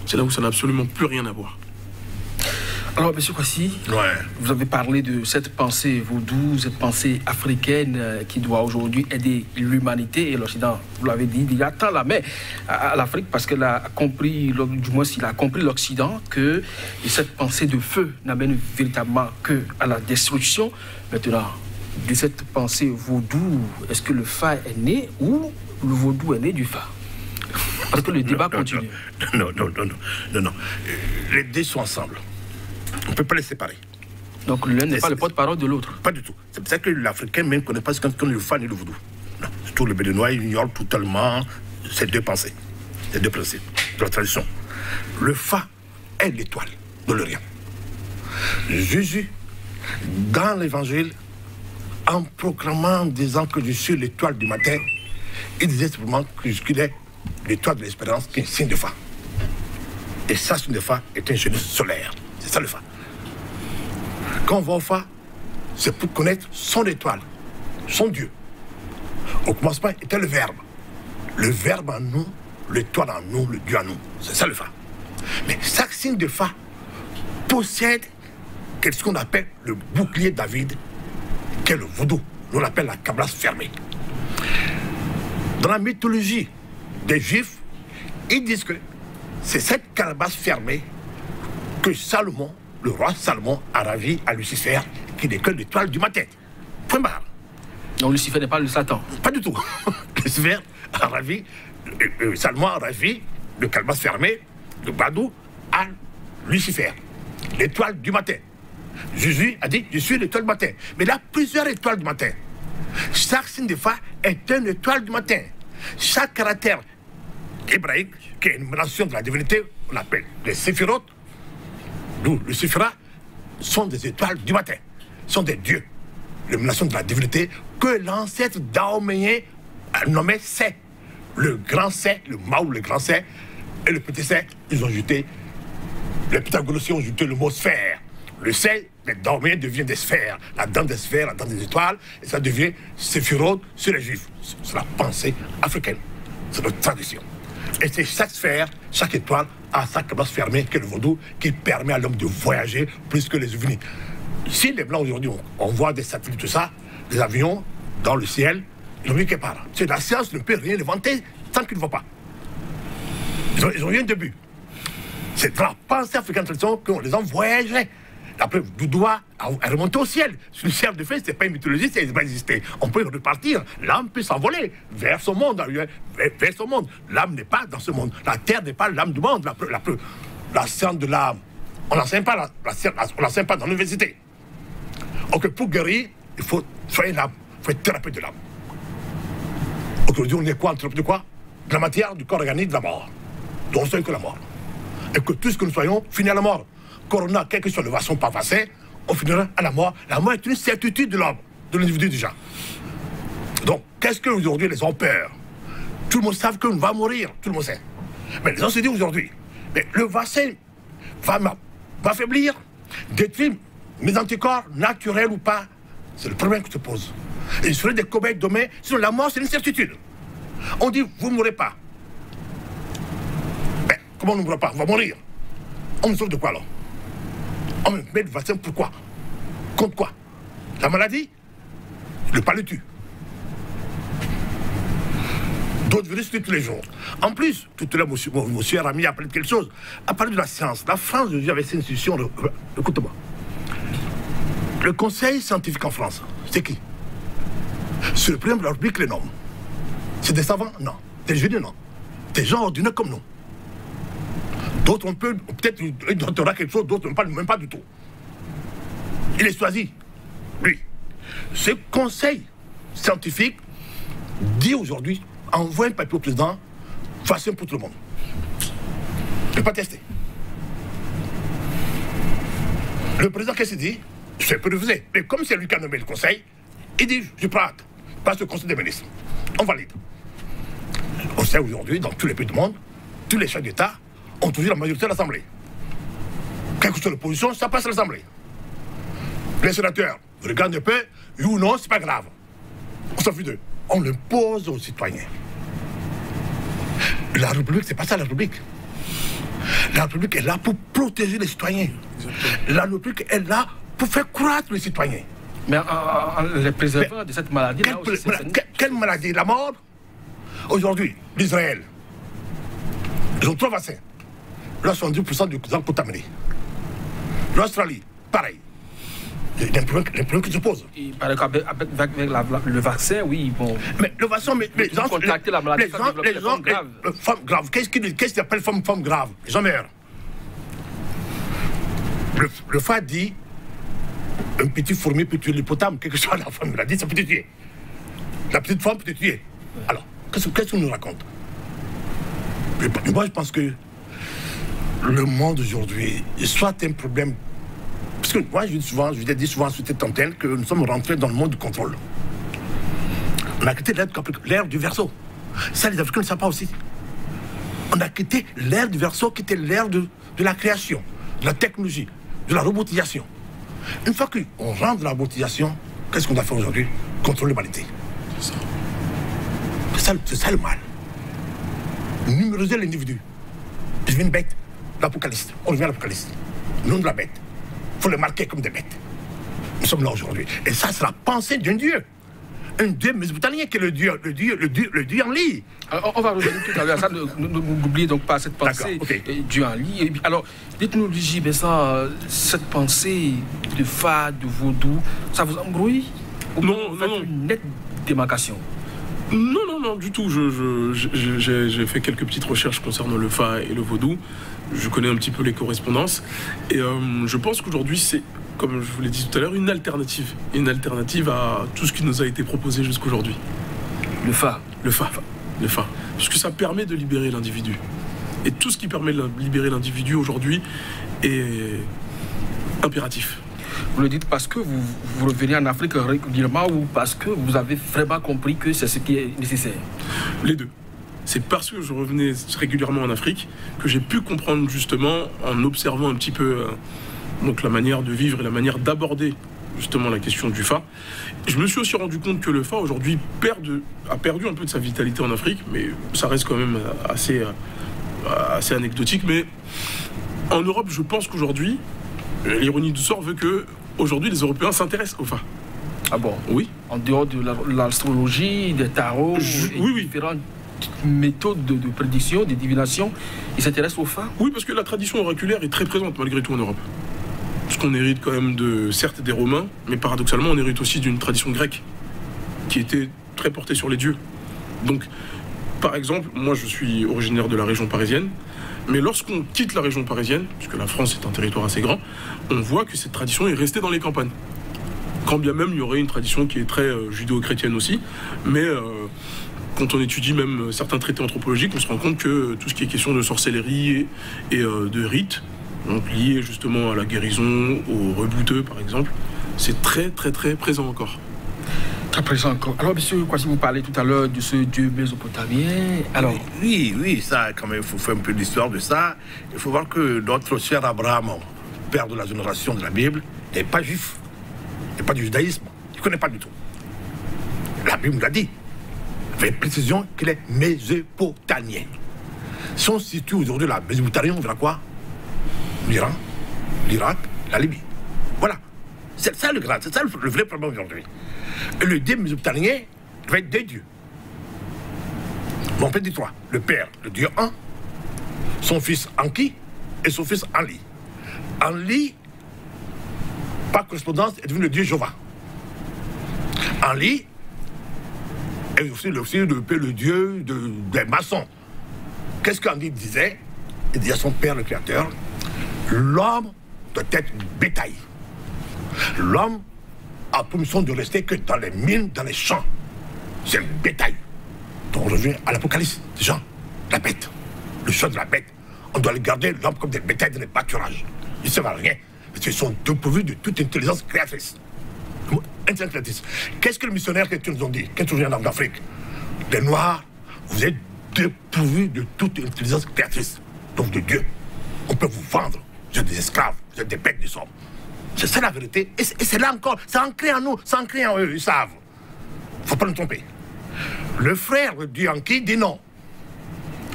C'est là où ça n'a absolument plus rien à voir. Alors, M. Kouassi, vous avez parlé de cette pensée vaudou, cette pensée africaine qui doit aujourd'hui aider l'humanité et l'Occident. Vous l'avez dit, il a tend la main à l'Afrique parce qu'elle a compris, du moins s'il a compris l'Occident, que cette pensée de feu n'amène véritablement qu'à la destruction. Maintenant, de cette pensée vaudou, est-ce que le Fa est né ou le vaudou est né du Fa? Parce que le débat continue. Non. Les deux sont ensemble. On ne peut pas les séparer. Donc l'un n'est pas le porte-parole de l'autre? Pas du tout. C'est pour ça que l'Africain même ne connaît pas ce qu'est le Fa ni le vaudou. Non. Surtout le Bédinois, il ignore totalement ces deux pensées, ces deux principes de la tradition. Le Fa est l'étoile de l'Orient. Jésus, dans l'Évangile, en proclamant, disant que je suis l'étoile du matin, il disait simplement qu'il est l'étoile de l'espérance, qui est un signe de Fa. Et ça, signe de Fa est un génie solaire. C'est ça le Fa. Quand on va au Fa, c'est pour connaître son étoile, son Dieu. Au commencement était le Verbe. Le Verbe en nous, l'étoile en nous, le Dieu en nous. C'est ça le Fa. Mais chaque signe de Fa possède ce qu'on appelle le bouclier David, qui est le vaudou. Nous l'appelle la carapace fermée. Dans la mythologie des Juifs, ils disent que c'est cette carapace fermée que Salomon, le roi Salomon, a ravi à Lucifer, qui n'est que l'étoile du matin. Point barre. Donc Lucifer n'est pas le Satan. Pas du tout. Lucifer a ravi, Salomon a ravi le calebasse fermé, le Badou, à Lucifer, l'étoile du matin. Jésus a dit, je suis l'étoile du matin. Mais il y a plusieurs étoiles du matin. Chaque signe de fa est une étoile du matin. Chaque caractère hébraïque, qui est une mention de la divinité, on l'appelle les séphirotes, d'où le séphira, sont des étoiles du matin, sont des dieux. L'émanation de la divinité que l'ancêtre dahoméen nommé Sé. Le grand Sé, le Maou, le grand Sé, et le petit Sé, ils ont jeté, les Pythagoriciens ont jeté le mot sphère. Le Sé, les dahoméens devient des sphères, la dent des sphères, la dent des étoiles, et ça devient séphirote sur les juifs. C'est la pensée africaine, c'est notre tradition. Et c'est chaque sphère, chaque étoile a sa calebasse fermée, qui est le vaudou, qui permet à l'homme de voyager plus que les ovnis. Si les Blancs aujourd'hui, on voit des satellites, tout ça, des avions dans le ciel, ils ont vu quelque part. C'est la science ne peut rien inventer tant qu'ils ne voient pas. Ils ont eu un début. C'est dans la pensée africaine tradition qu'on les voyagerait. La preuve, Doudoua a remonté au ciel. Sur le ciel de feu, ce n'est pas une mythologie, ça n'a pas existé. On peut repartir. L'âme peut s'envoler vers son monde. Vers son monde. L'âme n'est pas dans ce monde. La terre n'est pas l'âme du monde. La science de l'âme. On n'enseigne pas, on n'enseigne pas dans l'université. Donc pour guérir, il faut soigner l'âme. Il faut être thérapeute de l'âme. Aujourd'hui, on est quoi, thérapeute de quoi? De la matière, du corps organique, de la mort. Donc on soigne que la mort. Et que tout ce que nous soyons finit à la mort. Corona, quel que soit le vaccin, pas vaccin, on finira à la mort. La mort est une certitude de l'homme, de l'individu déjà. Donc, qu'est-ce qu'aujourd'hui les ont peur? Tout le monde sait qu'on va mourir, tout le monde sait. Mais les gens se disent aujourd'hui, mais le vaccin va m'affaiblir, détruire mes anticorps, naturels ou pas. C'est le problème que se pose. Et je serai des cobayes demain, sinon la mort c'est une certitude. On dit, vous ne mourrez pas. Mais comment on ne mourra pas? On va mourir. On me sauve de quoi alors? On me met le vaccin pourquoi? Contre quoi? La maladie? Le pas le tue. D'autres virus tuent tous les jours. En plus, tout à l'heure, monsieur Rami a parlé de quelque chose. A parlé de la science. La France, aujourd'hui, avec cette institution, écoute-moi. Le conseil scientifique en France, c'est qui? C'est le président de la République qui les nomme. C'est des savants? Non. Des génies? Non. Des gens ordinaires comme nous. D'autres, on peut, peut-être, il donnera quelque chose, d'autres, même pas du tout. Il est choisi, lui. Ce conseil scientifique dit aujourd'hui, envoie un papier au président, vaccin pour tout le monde. Il ne pas tester. Le président, qu'est-ce qu'il dit? Je peux refuser. Mais comme c'est lui qui a nommé le conseil, il dit, je prends acte. Passe au conseil des ministres. On valide. On sait aujourd'hui, dans tous les pays du monde, tous les chefs d'État ont toujours la majorité de l'Assemblée. Quelle que soit l'opposition, ça passe à l'Assemblée. Les sénateurs regardent un peu, oui ou non, c'est pas grave. On s'en fout d'eux. On l'impose aux citoyens. La République, c'est pas ça la République. La République est là pour protéger les citoyens. La République est là pour faire croître les citoyens. Mais en les préservant de cette maladie, quelle maladie? La mort? Aujourd'hui, l'Israël, ils ont 3 vaccins. Là, 70% du gens contaminés. L'Australie, pareil. Il y a un problème qui se pose. Avec le vaccin, oui, bon. Mais le vaccin, les gens. Contacter la maladie, les gens graves. Femmes graves. Qu'est-ce qu'ils appellent femmes graves? Les gens meurent. Le FA dit un petit fourmi peut tuer l'hippopotame, quelle que soit la femme, il a dit, ça peut te tuer. La petite femme peut te tuer. Alors, qu'est-ce qu'on nous raconte? Moi, je pense que le monde aujourd'hui, soit un problème. Parce que moi, je dis souvent sur cette antenne que nous sommes rentrés dans le monde du contrôle. On a quitté l'ère du Verseau. Ça, les Africains ne savent pas aussi. On a quitté l'ère du Verseau, qui était l'ère de la création, de la technologie, de la robotisation. Une fois qu'on rentre dans la robotisation, qu'est-ce qu'on doit faire aujourd'hui? Contrôler l'humanité. C'est ça le mal. Numériser l'individu. Je deviens une bête. L'Apocalypse. On revient à l'Apocalypse. Nom de la bête. Il faut le marquer comme des bêtes. Nous sommes là aujourd'hui. Et ça, c'est la pensée d'un Dieu. un dieu mésopotamien qui est le dieu Enlil. Alors, on va revenir tout à l'heure. Ça, n'oubliez donc pas cette pensée, okay. Dieu Enlil. Alors, dites-nous, Luigi Bessan, cette pensée de Fa, de vaudou, ça vous embrouille? Non, une nette démarcation? Non, du tout. J'ai fait quelques petites recherches concernant le Fa et le vaudou. Je connais un petit peu les correspondances. Et je pense qu'aujourd'hui, c'est, comme je vous l'ai dit tout à l'heure, une alternative. Une alternative à tout ce qui nous a été proposé jusqu'aujourd'hui. Le Fa. Parce que ça permet de libérer l'individu. Et tout ce qui permet de libérer l'individu aujourd'hui est impératif. Vous le dites parce que vous revenez en Afrique régulièrement ou parce que vous avez vraiment compris que c'est ce qui est nécessaire? Les deux. C'est parce que je revenais régulièrement en Afrique que j'ai pu comprendre justement, en observant un petit peu donc la manière de vivre et la manière d'aborder justement la question du Fa. Je me suis aussi rendu compte que le Fa aujourd'hui a perdu un peu de sa vitalité en Afrique, mais ça reste quand même assez anecdotique. Mais en Europe, je pense qu'aujourd'hui, l'ironie du sort veut que aujourd'hui les Européens s'intéressent au Fa. Ah bon? Oui. En dehors de l'astrologie, des tarots, oui. différentes méthodes de prédiction, de divination, ils s'intéressent au Fa? Oui, parce que la tradition oraculaire est très présente malgré tout en Europe. Parce qu'on hérite quand même certes des Romains, mais paradoxalement on hérite aussi d'une tradition grecque qui était très portée sur les dieux. Donc, par exemple, moi je suis originaire de la région parisienne, mais lorsqu'on quitte la région parisienne, puisque la France est un territoire assez grand, on voit que cette tradition est restée dans les campagnes. Quand bien même il y aurait une tradition qui est très judéo-chrétienne aussi, mais quand on étudie même certains traités anthropologiques, on se rend compte que tout ce qui est question de sorcellerie et de rites, donc lié justement à la guérison, aux rebouteux par exemple, c'est très très très présent encore. Très présent encore. Alors, monsieur Kwasi, vous parlez tout à l'heure de ce dieu mésopotamien. Alors... Oui, ça, quand même, il faut faire un peu l'histoire de ça. Il faut voir que notre cher Abraham, père de la génération de la Bible, n'est pas juif. Il n'est pas du judaïsme. Il ne connaît pas du tout. La Bible nous l'a dit, avec précision, qu'il est mésopotamien. Si on situe aujourd'hui la Mésopotamie, on verra quoi? L'Iran, l'Irak, la Libye. Voilà. C'est ça le grand, c'est ça le vrai problème aujourd'hui. Et le dieu mésopotamien va être deux dieux. On peut dire trois. Le père, le dieu Un, son fils Enki et son fils Enlil. Enlil, par correspondance, est devenu le dieu Jéhovah. Enlil est aussi le dieu des maçons. Qu'est-ce qu'Enlil disait? Il disait à son père, le créateur, l'homme doit être bétail. L'homme a pour mission de rester que dans les mines, dans les champs. C'est le bétail. Donc on revient à l'Apocalypse. Jean, la bête, le choix de la bête. On doit les garder, l'homme, comme des bétails dans les pâturages. Ils ne servent à rien. Parce qu'ils sont dépourvus de toute intelligence créatrice. Qu'est-ce que les missionnaires qui nous ont dit? Quand on vient en Afrique, les Noirs, vous êtes dépourvus de toute intelligence créatrice. Donc de Dieu. On peut vous vendre. Vous êtes des esclaves, vous êtes des bêtes du sang. C'est ça la vérité. Et c'est là encore, c'est ancré en nous, c'est ancré en eux, ils savent. Faut pas nous tromper. Le frère de dieu Enki dit non.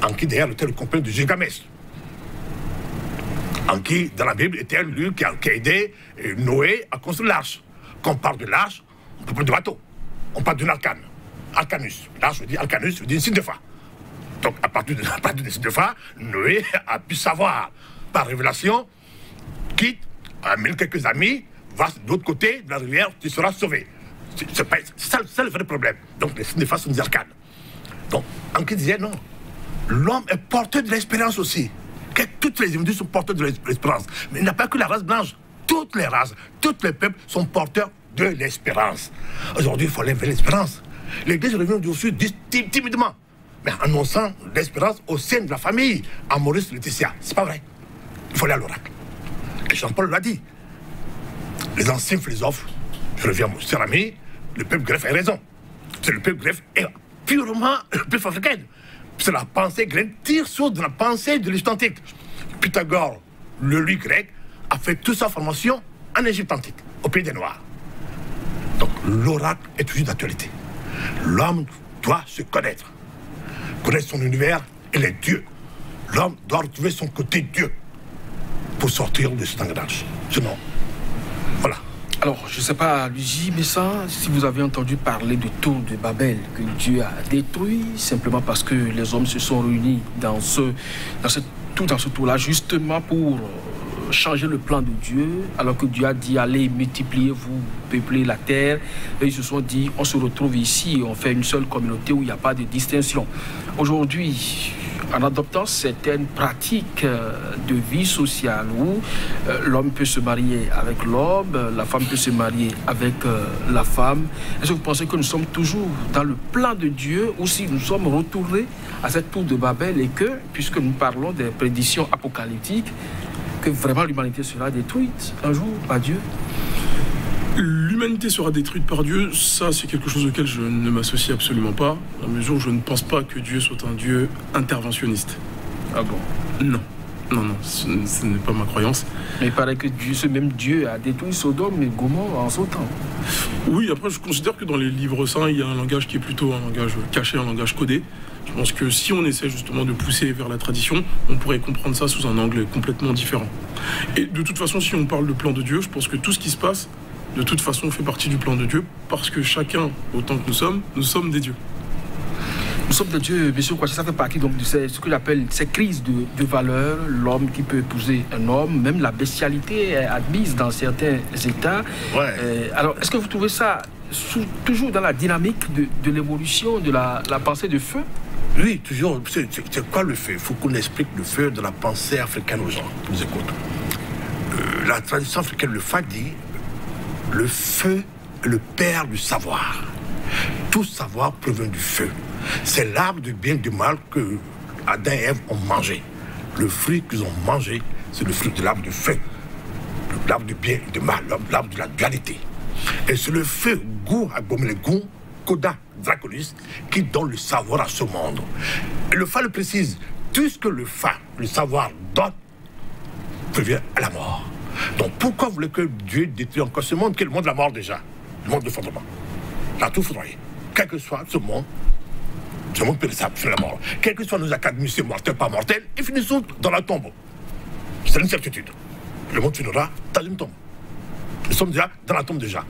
Enki, d'ailleurs, était le compagnon de Gilgamesh. Enki, dans la Bible, était lui qui a aidé Noé à construire l'arche. Quand on parle de l'arche, on peut parler de bateau. On parle d'une arcane. Arcanus. L'arche veut dire Arcanus, veut dire une signe de foi. Donc, à partir de signe de foi, Noé a pu savoir, par révélation, quitte, amène quelques amis, va de l'autre côté de la rivière, tu seras sauvé. C'est ça le vrai problème. Donc, les signes de foi sont des arcanes. Donc, Enki disait non. L'homme est porteur de l'espérance aussi. Toutes les individus sont porteurs de l'espérance. Mais il n'y a pas que la race blanche. Toutes les races, tous les peuples sont porteurs de l'espérance. Aujourd'hui, il faut aller vers l'espérance. L'Église revient dessus timidement, mais annonçant l'espérance au sein de la famille, à Maurice Laetitia. C'est pas vrai. Il faut aller à l'oracle. Et Jean-Paul l'a dit. Les anciens philosophes, je reviens à mon cher ami, le peuple grec a raison. C'est le peuple grec est purement le peuple africain. C'est la pensée grecque, tire sur de la pensée de l'Égypte antique. Pythagore, le lui grec, a fait toute sa formation en Égypte antique, au pays des Noirs. Donc l'oracle est toujours d'actualité. L'homme doit se connaître son univers et les dieux. L'homme doit retrouver son côté Dieu pour sortir de cet engrenage. Sinon, voilà. Alors, je ne sais pas, Luigi, mais ça, si vous avez entendu parler du tour de Babel que Dieu a détruit, simplement parce que les hommes se sont réunis dans ce tour-là, justement pour changer le plan de Dieu, alors que Dieu a dit, allez, multipliez-vous, peuplez la terre. Et ils se sont dit, on se retrouve ici et on fait une seule communauté où il n'y a pas de distinction. Aujourd'hui, en adoptant certaines pratiques de vie sociale où l'homme peut se marier avec l'homme, la femme peut se marier avec la femme, est-ce que vous pensez que nous sommes toujours dans le plan de Dieu ou si nous sommes retournés à cette tour de Babel et que, puisque nous parlons des prédictions apocalyptiques, que vraiment l'humanité sera détruite un jour par Dieu? L'humanité sera détruite par Dieu, ça c'est quelque chose auquel je ne m'associe absolument pas, à mesure où je ne pense pas que Dieu soit un Dieu interventionniste. Ah bon? Non, ce n'est pas ma croyance. Mais il paraît que Dieu, ce même Dieu a détruit Sodome et Gomorrhe en son temps. Oui, après je considère que dans les livres saints, il y a un langage qui est plutôt un langage caché, un langage codé. Je pense que si on essaie justement de pousser vers la tradition, on pourrait comprendre ça sous un angle complètement différent. Et de toute façon, si on parle de plan de Dieu, je pense que tout ce qui se passe, de toute façon, fait partie du plan de Dieu, parce que chacun, autant que nous sommes des dieux. Nous sommes des dieux, monsieur Kouachi, ça fait partie donc de ce que j'appelle ces crises de valeurs, l'homme qui peut épouser un homme, même la bestialité est admise dans certains États. Ouais. Alors, est-ce que vous trouvez ça toujours dans la dynamique de l'évolution de la pensée de feu? Oui, toujours. C'est quoi le feu? Il faut qu'on explique le feu de la pensée africaine aux gens qui nous écoutent. La tradition africaine, le Fa dit, le feu est le père du savoir. Tout savoir provient du feu. C'est l'arbre du bien et du mal que Adam et Ève ont mangé. Le fruit qu'ils ont mangé, c'est le fruit de l'arbre du feu. L'arbre du bien et du mal, l'arbre de la dualité. Et c'est le feu, goût, abominable, Koda, Draconis, qui donne le savoir à ce monde. Et le Fa le précise, tout ce que le Fa, le savoir, donne, prévient à la mort. Donc pourquoi voulez que Dieu détruise encore ce monde qui est le monde de la mort déjà? Le monde de fondement. Là, tout foudroyé. Quel que soit ce monde périssable, c'est la mort. Quels que soient nos académiciens mortels, pas mortels, ils finissent dans la tombe. C'est une certitude. Le monde finira dans une tombe. Nous sommes déjà dans la tombe déjà.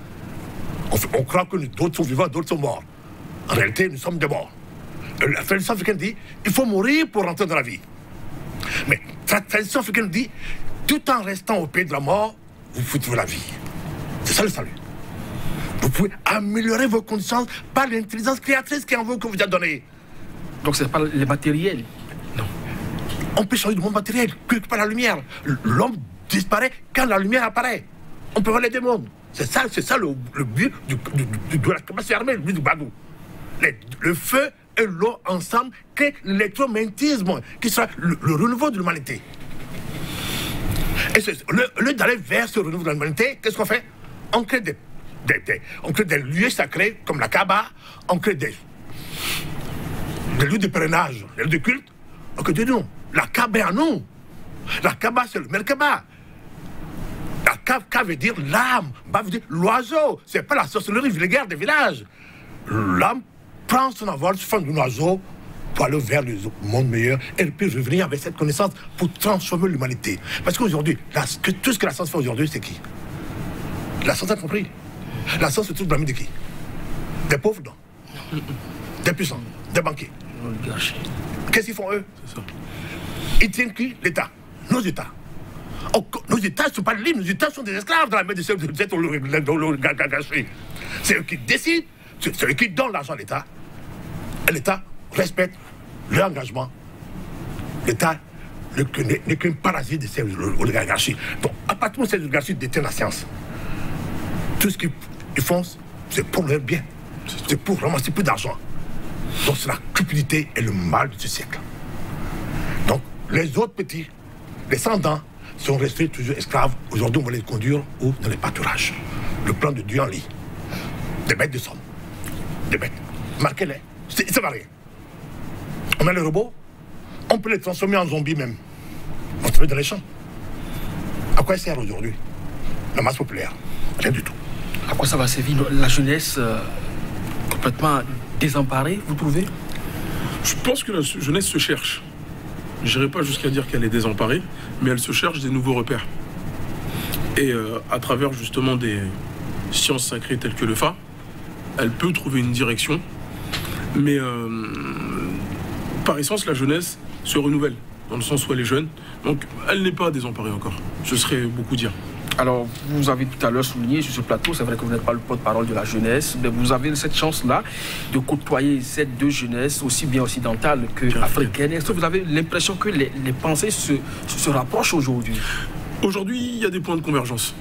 On croit que d'autres sont vivants, d'autres sont morts. En réalité, nous sommes des morts. La tradition africaine dit, il faut mourir pour rentrer dans la vie. Mais la tradition africaine dit, tout en restant au pays de la mort, vous foutez la vie. C'est ça le salut. Vous pouvez améliorer vos conditions par l'intelligence créatrice qui est en vous que vous a donné. Donc c'est pas les matériels? Non. On peut changer du monde matériel que par la lumière. L'homme disparaît quand la lumière apparaît. On peut voir les démons. C'est ça le but de la capacité armée, le but du Badou. Le feu et l'eau ensemble créent l'électromagnétisme qui sera le renouveau de l'humanité. Et au lieu d'aller vers ce renouveau de l'humanité, qu'est-ce qu'on fait? On crée des lieux sacrés comme la Kaaba, on crée des lieux de pèlerinage, des lieux de culte. Donc nous, la Kaaba est à nous. La Kaaba, c'est le Merkaba. La Ka veut dire l'âme, Ba veut dire l'oiseau. C'est pas la sorcellerie vulgaire des villages. L'âme prend son envol sous forme d'un oiseau pour aller vers le monde meilleur et puis revenir avec cette connaissance pour transformer l'humanité. Parce qu'aujourd'hui, tout ce que la science fait aujourd'hui, c'est qui? La science a compris. La science se trouve dans la main de qui? Des pauvres, non? Des puissants, des banquiers. Qu'est-ce qu'ils font eux? C'est ça. Ils tiennent qui? L'État. Nos États. Nos États ne sont pas libres, nos États sont des esclaves dans la main de cette oligarchie. C'est eux qui décident, c'est eux qui donnent l'argent à l'État. Et l'État respecte leur engagement. L'État n'est qu'un parasite de ces oligarchies. Donc, à partir de ces oligarchies détiennent la science, tout ce qu'ils font, c'est pour leur bien. C'est pour ramasser plus d'argent. Donc, c'est la cupidité et le mal de ce siècle. Donc, les autres petits, les sans-dents, sont restés toujours esclaves. Aujourd'hui, on va les conduire dans les pâturages. Le plan de Dieu en lit. Des bêtes de somme. Des bêtes. Marquez-les. C'est varié. On a les robots, on peut les transformer en zombies même. On se trouve dans les champs. À quoi sert aujourd'hui la masse populaire? Rien du tout. À quoi ça va servir la jeunesse complètement désemparée, vous trouvez? Je pense que la jeunesse se cherche. Je n'irai pas jusqu'à dire qu'elle est désemparée, mais elle se cherche des nouveaux repères. Et à travers justement des science sacrée telle que le Fa, elle peut trouver une direction, mais par essence, la jeunesse se renouvelle, dans le sens où elle est jeune, donc elle n'est pas désemparée encore. Ce serait beaucoup dire. Alors, vous avez tout à l'heure souligné sur ce plateau, c'est vrai que vous n'êtes pas le porte-parole de la jeunesse, mais vous avez cette chance-là de côtoyer ces deux jeunesses, aussi bien occidentales qu'africaines. Est-ce que vous avez l'impression que les pensées se rapprochent aujourd'hui? Aujourd'hui, il y a des points de convergence.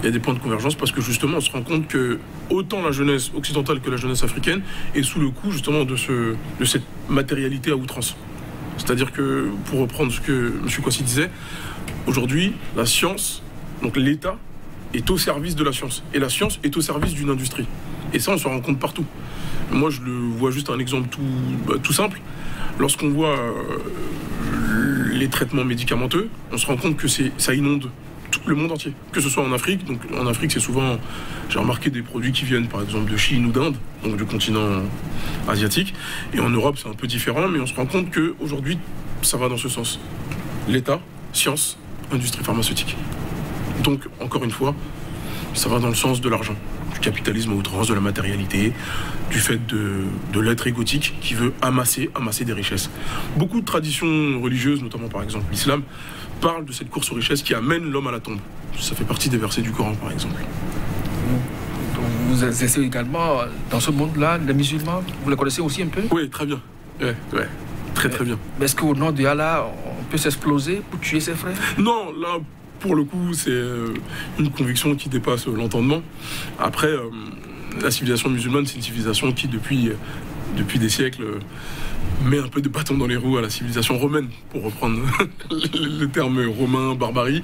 Il y a des points de convergence parce que justement, on se rend compte que autant la jeunesse occidentale que la jeunesse africaine est sous le coup justement de cette matérialité à outrance. C'est-à-dire que, pour reprendre ce que M. Kwasi disait, aujourd'hui, la science, donc l'État, est au service de la science. Et la science est au service d'une industrie. Et ça, on se rend compte partout. Moi, je le vois juste un exemple tout simple. Lorsqu'on voit les traitements médicamenteux, on se rend compte que ça inonde tout le monde entier, que ce soit en Afrique. Donc en Afrique, c'est souvent, j'ai remarqué, des produits qui viennent par exemple de Chine ou d'Inde, donc du continent asiatique. Et en Europe, c'est un peu différent, mais on se rend compte qu'aujourd'hui, ça va dans ce sens. L'État, science, industrie pharmaceutique. Donc, encore une fois, ça va dans le sens de l'argent, du capitalisme à outrance, de la matérialité, du fait de l'être égotique qui veut amasser des richesses. Beaucoup de traditions religieuses, notamment par exemple l'islam, parlent de cette course aux richesses qui amène l'homme à la tombe. Ça fait partie des versets du Coran, par exemple. Vous essayez également, dans ce monde-là, les musulmans, vous les connaissez aussi un peu? Oui, très bien. Ouais, très bien. Mais est-ce qu'au nom de Allah, on peut s'exploser pour tuer ses frères? Non, là, pour le coup, c'est une conviction qui dépasse l'entendement. Après, la civilisation musulmane, c'est une civilisation qui, depuis des siècles, met un peu de bâton dans les roues à la civilisation romaine, pour reprendre le terme romain, barbarie.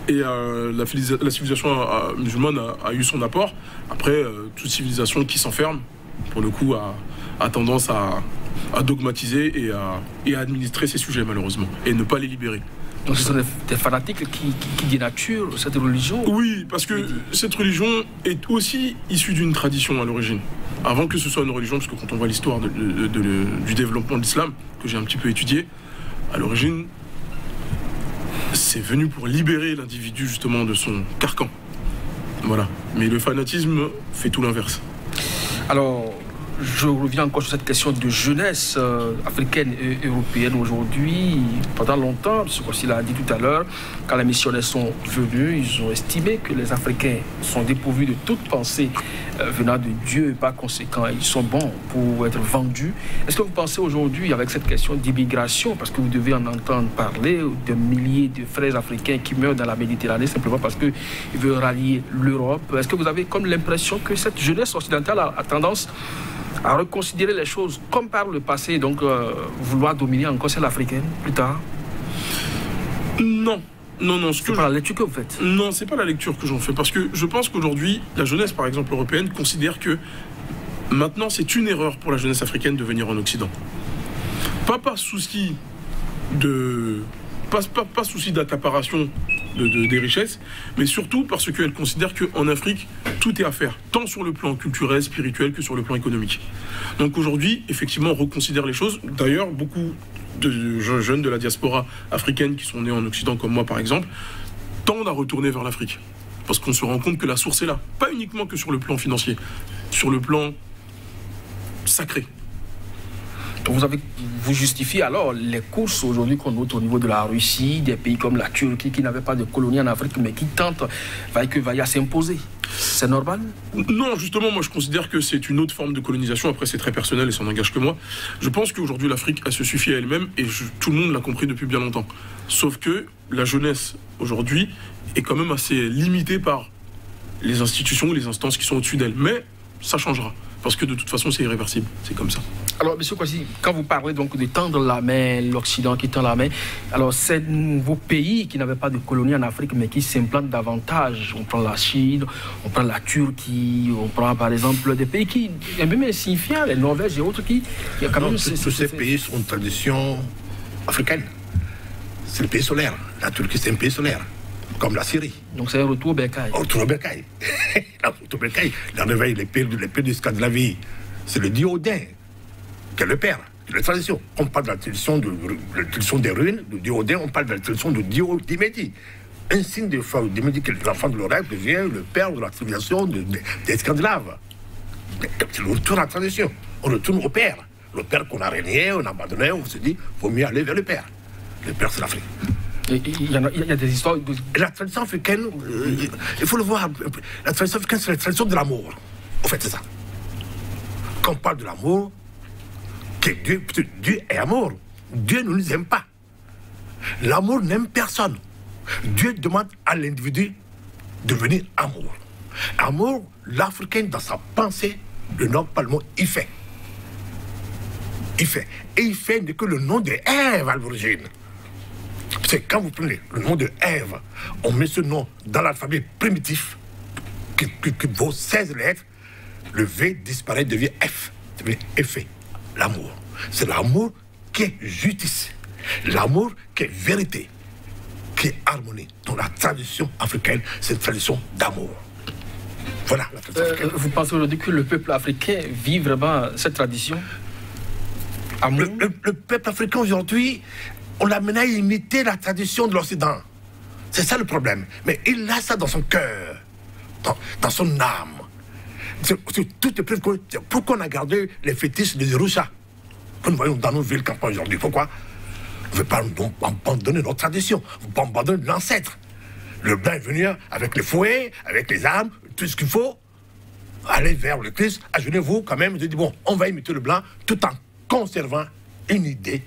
Et la civilisation musulmane a eu son apport. Après, toute civilisation qui s'enferme, pour le coup, a tendance à dogmatiser et à administrer ses sujets, malheureusement, et ne pas les libérer. Donc ce sont des fanatiques qui dénaturent cette religion? Oui, parce que cette religion est aussi issue d'une tradition à l'origine. Avant que ce soit une religion, parce que quand on voit l'histoire du développement de l'islam, que j'ai un petit peu étudié, à l'origine, c'est venu pour libérer l'individu justement de son carcan. Voilà. Mais le fanatisme fait tout l'inverse. Alors, je reviens encore sur cette question de jeunesse africaine et européenne aujourd'hui. Pendant longtemps, ce qu'on l'a dit tout à l'heure, quand les missionnaires sont venus, ils ont estimé que les Africains sont dépourvus de toute pensée venant de Dieu et par conséquent, ils sont bons pour être vendus. Est-ce que vous pensez aujourd'hui, avec cette question d'immigration, parce que vous devez en entendre parler, de milliers de frères africains qui meurent dans la Méditerranée simplement parce qu'ils veulent rallier l'Europe, est-ce que vous avez comme l'impression que cette jeunesse occidentale a tendance à reconsidérer les choses comme par le passé, donc vouloir dominer encore celle africaine plus tard? Non. C'est pas la lecture que vous faites? Non, c'est pas la lecture que j'en fais, parce que je pense qu'aujourd'hui, la jeunesse, par exemple européenne, considère que maintenant c'est une erreur pour la jeunesse africaine de venir en Occident. Pas souci pas souci d'accaparation des richesses, mais surtout parce qu'elle considère qu'en Afrique, tout est à faire, tant sur le plan culturel, spirituel que sur le plan économique. Donc aujourd'hui, effectivement, on reconsidère les choses. D'ailleurs, beaucoup de jeunes de la diaspora africaine qui sont nés en Occident, comme moi par exemple, tendent à retourner vers l'Afrique. Parce qu'on se rend compte que la source est là. Pas uniquement que sur le plan financier, sur le plan sacré. Vous justifiez alors les courses aujourd'hui qu'on note au niveau de la Russie, des pays comme la Turquie qui n'avaient pas de colonie en Afrique mais qui tentent vaille à s'imposer. C'est normal? Non, justement, moi je considère que c'est une autre forme de colonisation. Après, c'est très personnel et ça n'engage que moi. Je pense qu'aujourd'hui l'Afrique, elle se suffit à elle-même et tout le monde l'a compris depuis bien longtemps. Sauf que la jeunesse aujourd'hui est quand même assez limitée par les institutions, les instances qui sont au-dessus d'elle. Mais ça changera. Parce que de toute façon, c'est irréversible. C'est comme ça. Alors, M. Kwasi, quand vous parlez donc de tendre la main, l'Occident qui tend la main, alors ces nouveaux pays qui n'avaient pas de colonie en Afrique, mais qui s'implantent davantage, on prend la Chine, on prend la Turquie, on prend par exemple des pays qui, même insignifiants, les Norvèges et autres, qui a quand même... Tous ces pays sont de tradition africaine. C'est le pays solaire. La Turquie, c'est un pays solaire. Comme la Syrie. Donc c'est un retour au bercail. Retour au bercail. Retour au bercail. La réveil, les pays de Scandinavie, c'est le dieu Odin qui est le père de la tradition. On parle de la tradition des ruines, du dieu Odin, on parle de la tradition du dieu Dimédi. un signe de me dire que l'enfant de l'Europe devient le père de la civilisation des Scandinaves. C'est le retour à la tradition. On retourne au père. Le père qu'on a régné, on a abandonné, on se dit, il vaut mieux aller vers le père. Le père, c'est l'Afrique. Il y a des histoires... Et la tradition africaine, il faut le voir, la tradition africaine, c'est la tradition de l'amour. En fait, c'est ça. Quand on parle de l'amour, Dieu est amour. Dieu ne nous aime pas. L'amour n'aime personne. Dieu demande à l'individu de devenir amour. Amour, l'Africain, dans sa pensée, le nom, pas le mot, il fait. Il fait. Et il fait n'est que le nom de Ève à l'origine. C'est quand vous prenez le nom de Ève, on met ce nom dans l'alphabet primitif, qui vaut 16 lettres, le V disparaît, devient F. Ça devient effet. L'amour. C'est l'amour qui est justice. L'amour qui est vérité. Qui est harmonie. Donc la tradition africaine, c'est une tradition d'amour. Voilà la tradition africaine. Vous pensez aujourd'hui que le peuple africain vit vraiment cette tradition? Amour? Le peuple africain aujourd'hui, on l'a mené à imiter la tradition de l'Occident. C'est ça le problème. Mais il a ça dans son cœur, dans son âme. C'est tout est plus que... Pourquoi on a gardé les fétiches des Russes que nous voyons dans nos villes campagnes aujourd'hui? Pourquoi? On ne veut pas abandonner notre tradition, on ne veut pas abandonner l'ancêtre. Le blanc est venu avec les fouets, avec les armes, tout ce qu'il faut. Aller vers le Christ, agenouillez-vous quand même, je dis bon, on va imiter le blanc tout en conservant une idée,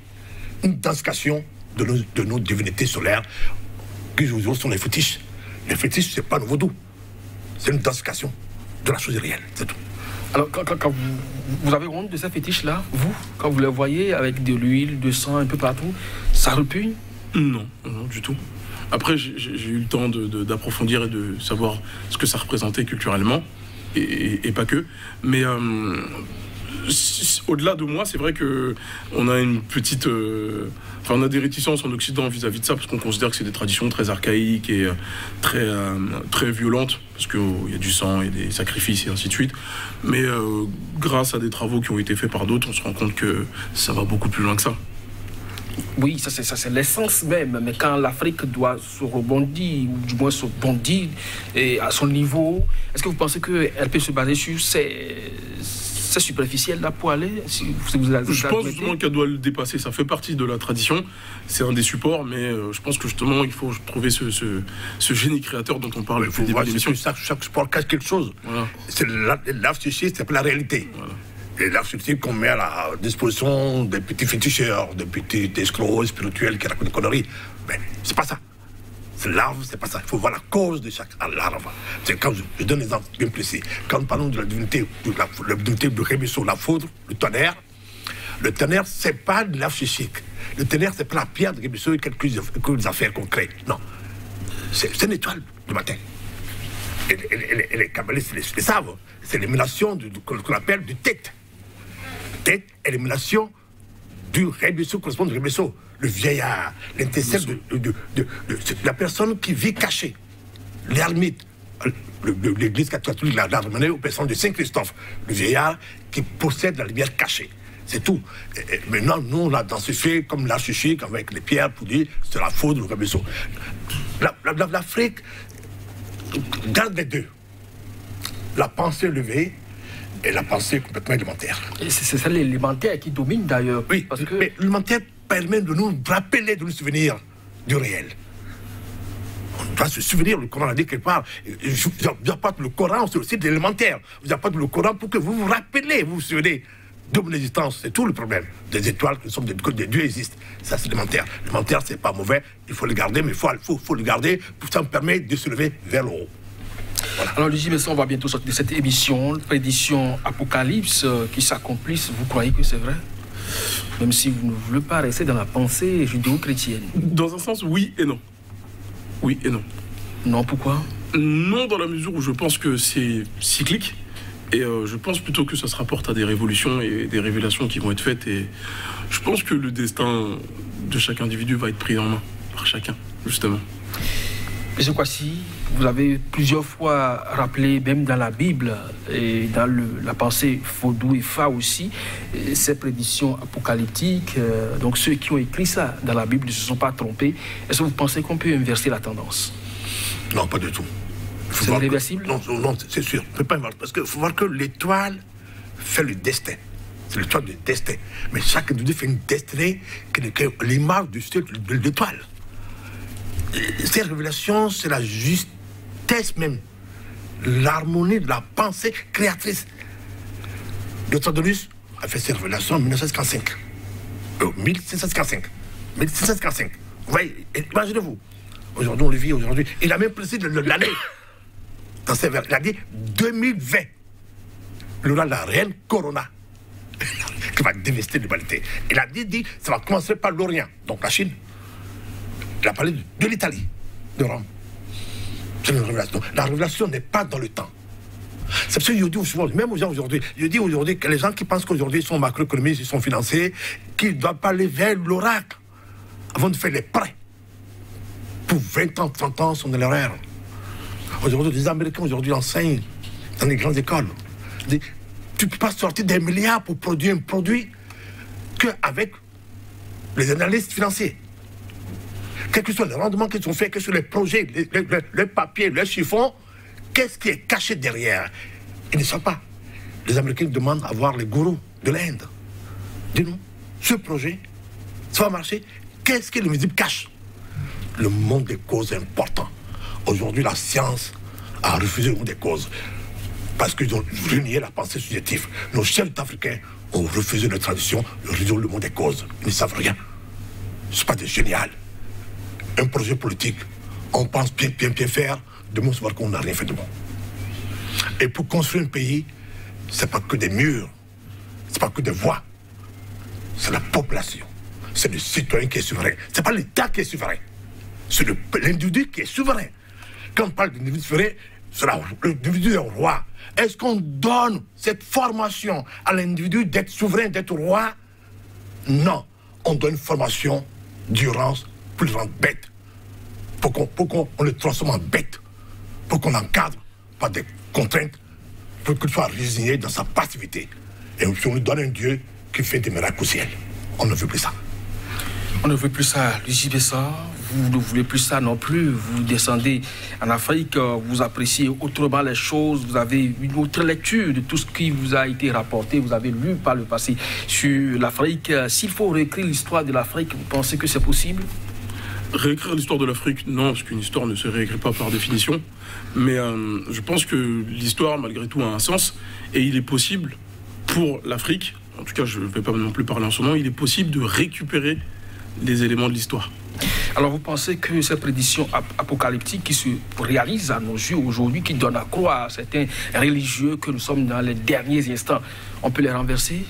une identification de nos divinités solaires qui aujourd'hui sont les fétiches. Les fétiches, ce n'est pas le vaudou. C'est une identification de la chose réelle, c'est tout. Alors, quand vous avez honte de ces fétiches-là, vous, quand vous les voyez avec de l'huile, de sang un peu partout, ça repugne? Non, non, du tout. Après, j'ai eu le temps d'approfondir et de savoir ce que ça représentait culturellement, et pas que. Mais au-delà de moi, c'est vrai qu'on a une petite... on a des réticences en Occident vis-à-vis de ça, parce qu'on considère que c'est des traditions très archaïques et très violentes, parce qu'il y a du sang et des sacrifices et ainsi de suite. Mais grâce à des travaux qui ont été faits par d'autres, on se rend compte que ça va beaucoup plus loin que ça. Oui, ça c'est l'essence même. Mais quand l'Afrique doit se rebondir, ou du moins se bondir à son niveau, est-ce que vous pensez qu'elle peut se baser sur c'est superficiel là pour aller Je pense justement qu'elle doit le dépasser. Ça fait partie de la tradition. C'est un des supports, mais je pense que justement il faut trouver ce génie créateur dont on parle. Il faut voir que chaque sport cache quelque chose. Voilà. C'est l'art psychique, c'est la réalité. Voilà. Et l'art psychique qu'on met à la disposition des petits féticheurs, des petits escrocs spirituels qui racontent des conneries. Mais c'est pas ça. C'est l'arbre, c'est pas ça. Il faut voir la cause de chaque arbre. C'est quand je donne un exemple bien précis. Quand nous parlons de la divinité de Rébisso, la foudre, le tonnerre, c'est pas de l'arbre psychique. Le tonnerre, c'est pas la pierre de Rébisso et quelques affaires concrètes. Non. C'est une étoile du matin. Et les kabbalistes les savent. C'est l'émulation qu'on appelle du tête. Tête est l'émulation du Rébisso, correspond au Rébisso. Le vieillard, l'intercelle de la personne qui vit cachée. L'ermite, l'église catholique l'a ramené aux personnes de Saint-Christophe. Le vieillard qui possède la lumière cachée. C'est tout. Et maintenant, nous, on a densifié comme l'archichique avec les pierres pour dire c'est la faute de Rébisso. L'Afrique garde les deux. La pensée levée et la pensée complètement élémentaire. Et c'est ça l'élémentaire qui domine d'ailleurs. Oui, parce que l'élémentaire permet de nous rappeler, de nous souvenir du réel. On doit se souvenir, le Coran a dit quelque part. Vous apportez le Coran, c'est aussi de l'élémentaire. Vous apportez le Coran pour que vous vous rappelez, vous vous souvenez de mon existence. C'est tout le problème. Des étoiles, que des dieux existent. Ça, c'est l'élémentaire. L'élémentaire, c'est pas mauvais. Il faut le garder, mais il faut le garder pour que ça me permet de se lever vers le haut. Voilà. Alors, Luigi Messon, on va bientôt sortir de cette émission, prédiction Apocalypse, qui s'accomplissent. Vous croyez que c'est vrai? Même si vous ne voulez pas rester dans la pensée judéo-chrétienne. Dans un sens, oui et non. Oui et non. Non, pourquoi? Non, dans la mesure où je pense que c'est cyclique. Et je pense plutôt que ça se rapporte à des révolutions et des révélations qui vont être faites. Et je pense que le destin de chaque individu va être pris en main par chacun, justement. Je crois si vous avez plusieurs fois rappelé, même dans la Bible et dans la pensée vaudou et Fa aussi, ces prédictions apocalyptiques. Donc ceux qui ont écrit ça dans la Bible ne se sont pas trompés. Est-ce que vous pensez qu'on peut inverser la tendance? Non, pas du tout. C'est irréversible? Non, c'est sûr. On peut pas inverser. Parce qu'il faut voir que l'étoile fait le destin. C'est l'étoile du destin. Mais chaque individu fait une destinée qui est l'image du ciel de l'étoile. Cette révélation, c'est la justesse même, l'harmonie de la pensée créatrice. Nostradamus a fait cette révélation en 1955. 1655. 1655. Vous voyez, imaginez-vous. Aujourd'hui, on le vit aujourd'hui. Il a même précisé l'année. Dans ses vers, il a dit 2020. Il y aura la reine Corona qui va dévaster l'humanité. Il a dit, ça va commencer par l'Orient, donc la Chine. Il a parlé de l'Italie, de Rome. C'est une révélation. La révélation n'est pas dans le temps. C'est ce que je dis souvent, même aux gens aujourd'hui. Je dis aujourd'hui que les gens qui pensent qu'aujourd'hui ils sont macroéconomistes, ils sont financiers, qu'ils doivent pas aller vers l'oracle avant de faire les prêts. Pour 20 ans, 30 ans, sont dans l'erreur. Aujourd'hui, les Américains aujourd'hui enseignent dans les grandes écoles. Tu ne peux pas sortir des milliards pour produire un produit qu'avec les analystes financiers. Quel que soit le rendement qu'ils ont fait, que sur les projets, les papiers, les chiffons, qu'est-ce qui est caché derrière? Ils ne savent pas. Les Américains demandent à voir les gourous de l'Inde. Dis-nous, ce projet, ça va marcher. Qu'est-ce que le visible cache? Le monde des causes est important. Aujourd'hui, la science a refusé le monde des causes parce qu'ils ont renié la pensée subjective. Nos chefs africains ont refusé la tradition de résoudre le monde des causes. Ils ne savent rien. Ce n'est pas des génial. Un projet politique, on pense bien faire, demain on se voit qu'on n'a rien fait de bon. Et pour construire un pays, ce n'est pas que des murs, ce n'est pas que des voix, c'est la population, c'est le citoyen qui est souverain. Ce n'est pas l'État qui est souverain, c'est l'individu qui est souverain. Quand on parle d'individu souverain, c'est l'individu est roi. Est-ce qu'on donne cette formation à l'individu d'être souverain, d'être roi? Non, on donne une formation d'urgence pour le rendre bête, pour qu'on le transforme en bête, pour qu'on l'encadre par des contraintes, pour qu'il soit résigné dans sa passivité. Et on lui donne un Dieu qui fait des miracles au ciel. On ne veut plus ça. On ne veut plus ça, Luigi Bessa. Vous ne voulez plus ça non plus. Vous descendez en Afrique, vous appréciez autrement les choses, vous avez une autre lecture de tout ce qui vous a été rapporté, vous avez lu par le passé sur l'Afrique. S'il faut réécrire l'histoire de l'Afrique, vous pensez que c'est possible? Réécrire l'histoire de l'Afrique, non, parce qu'une histoire ne se réécrit pas par définition. Mais je pense que l'histoire, malgré tout, a un sens. Et il est possible pour l'Afrique, en tout cas je ne vais pas non plus parler en son nom, il est possible de récupérer les éléments de l'histoire. Alors vous pensez que ces prédictions apocalyptiques qui se réalisent à nos yeux aujourd'hui, qui donnent à croire à certains religieux que nous sommes dans les derniers instants, on peut les renverser?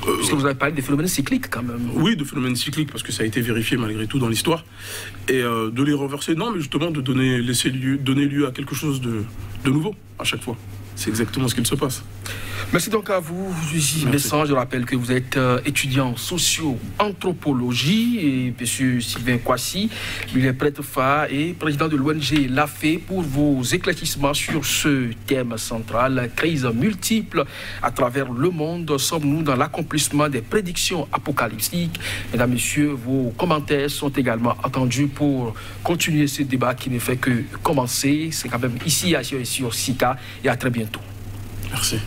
Parce que vous avez parlé des phénomènes cycliques quand même. Oui, de phénomènes cycliques, parce que ça a été vérifié malgré tout dans l'histoire. Et de les renverser, non, mais justement de donner lieu à quelque chose de nouveau à chaque fois. C'est exactement ce qu'il se passe. Merci donc à vous, Luigi Bessa. Je rappelle que vous êtes étudiant en socio-anthropologie et M. Sylvain Kwasi, il est prêtre phare et président de l'ONG LAFE pour vos éclaircissements sur ce thème central, crise multiple à travers le monde. Sommes-nous dans l'accomplissement des prédictions apocalyptiques? Mesdames, Messieurs, vos commentaires sont également attendus pour continuer ce débat qui ne fait que commencer. C'est quand même ici sur SICA et à très bientôt. Merci.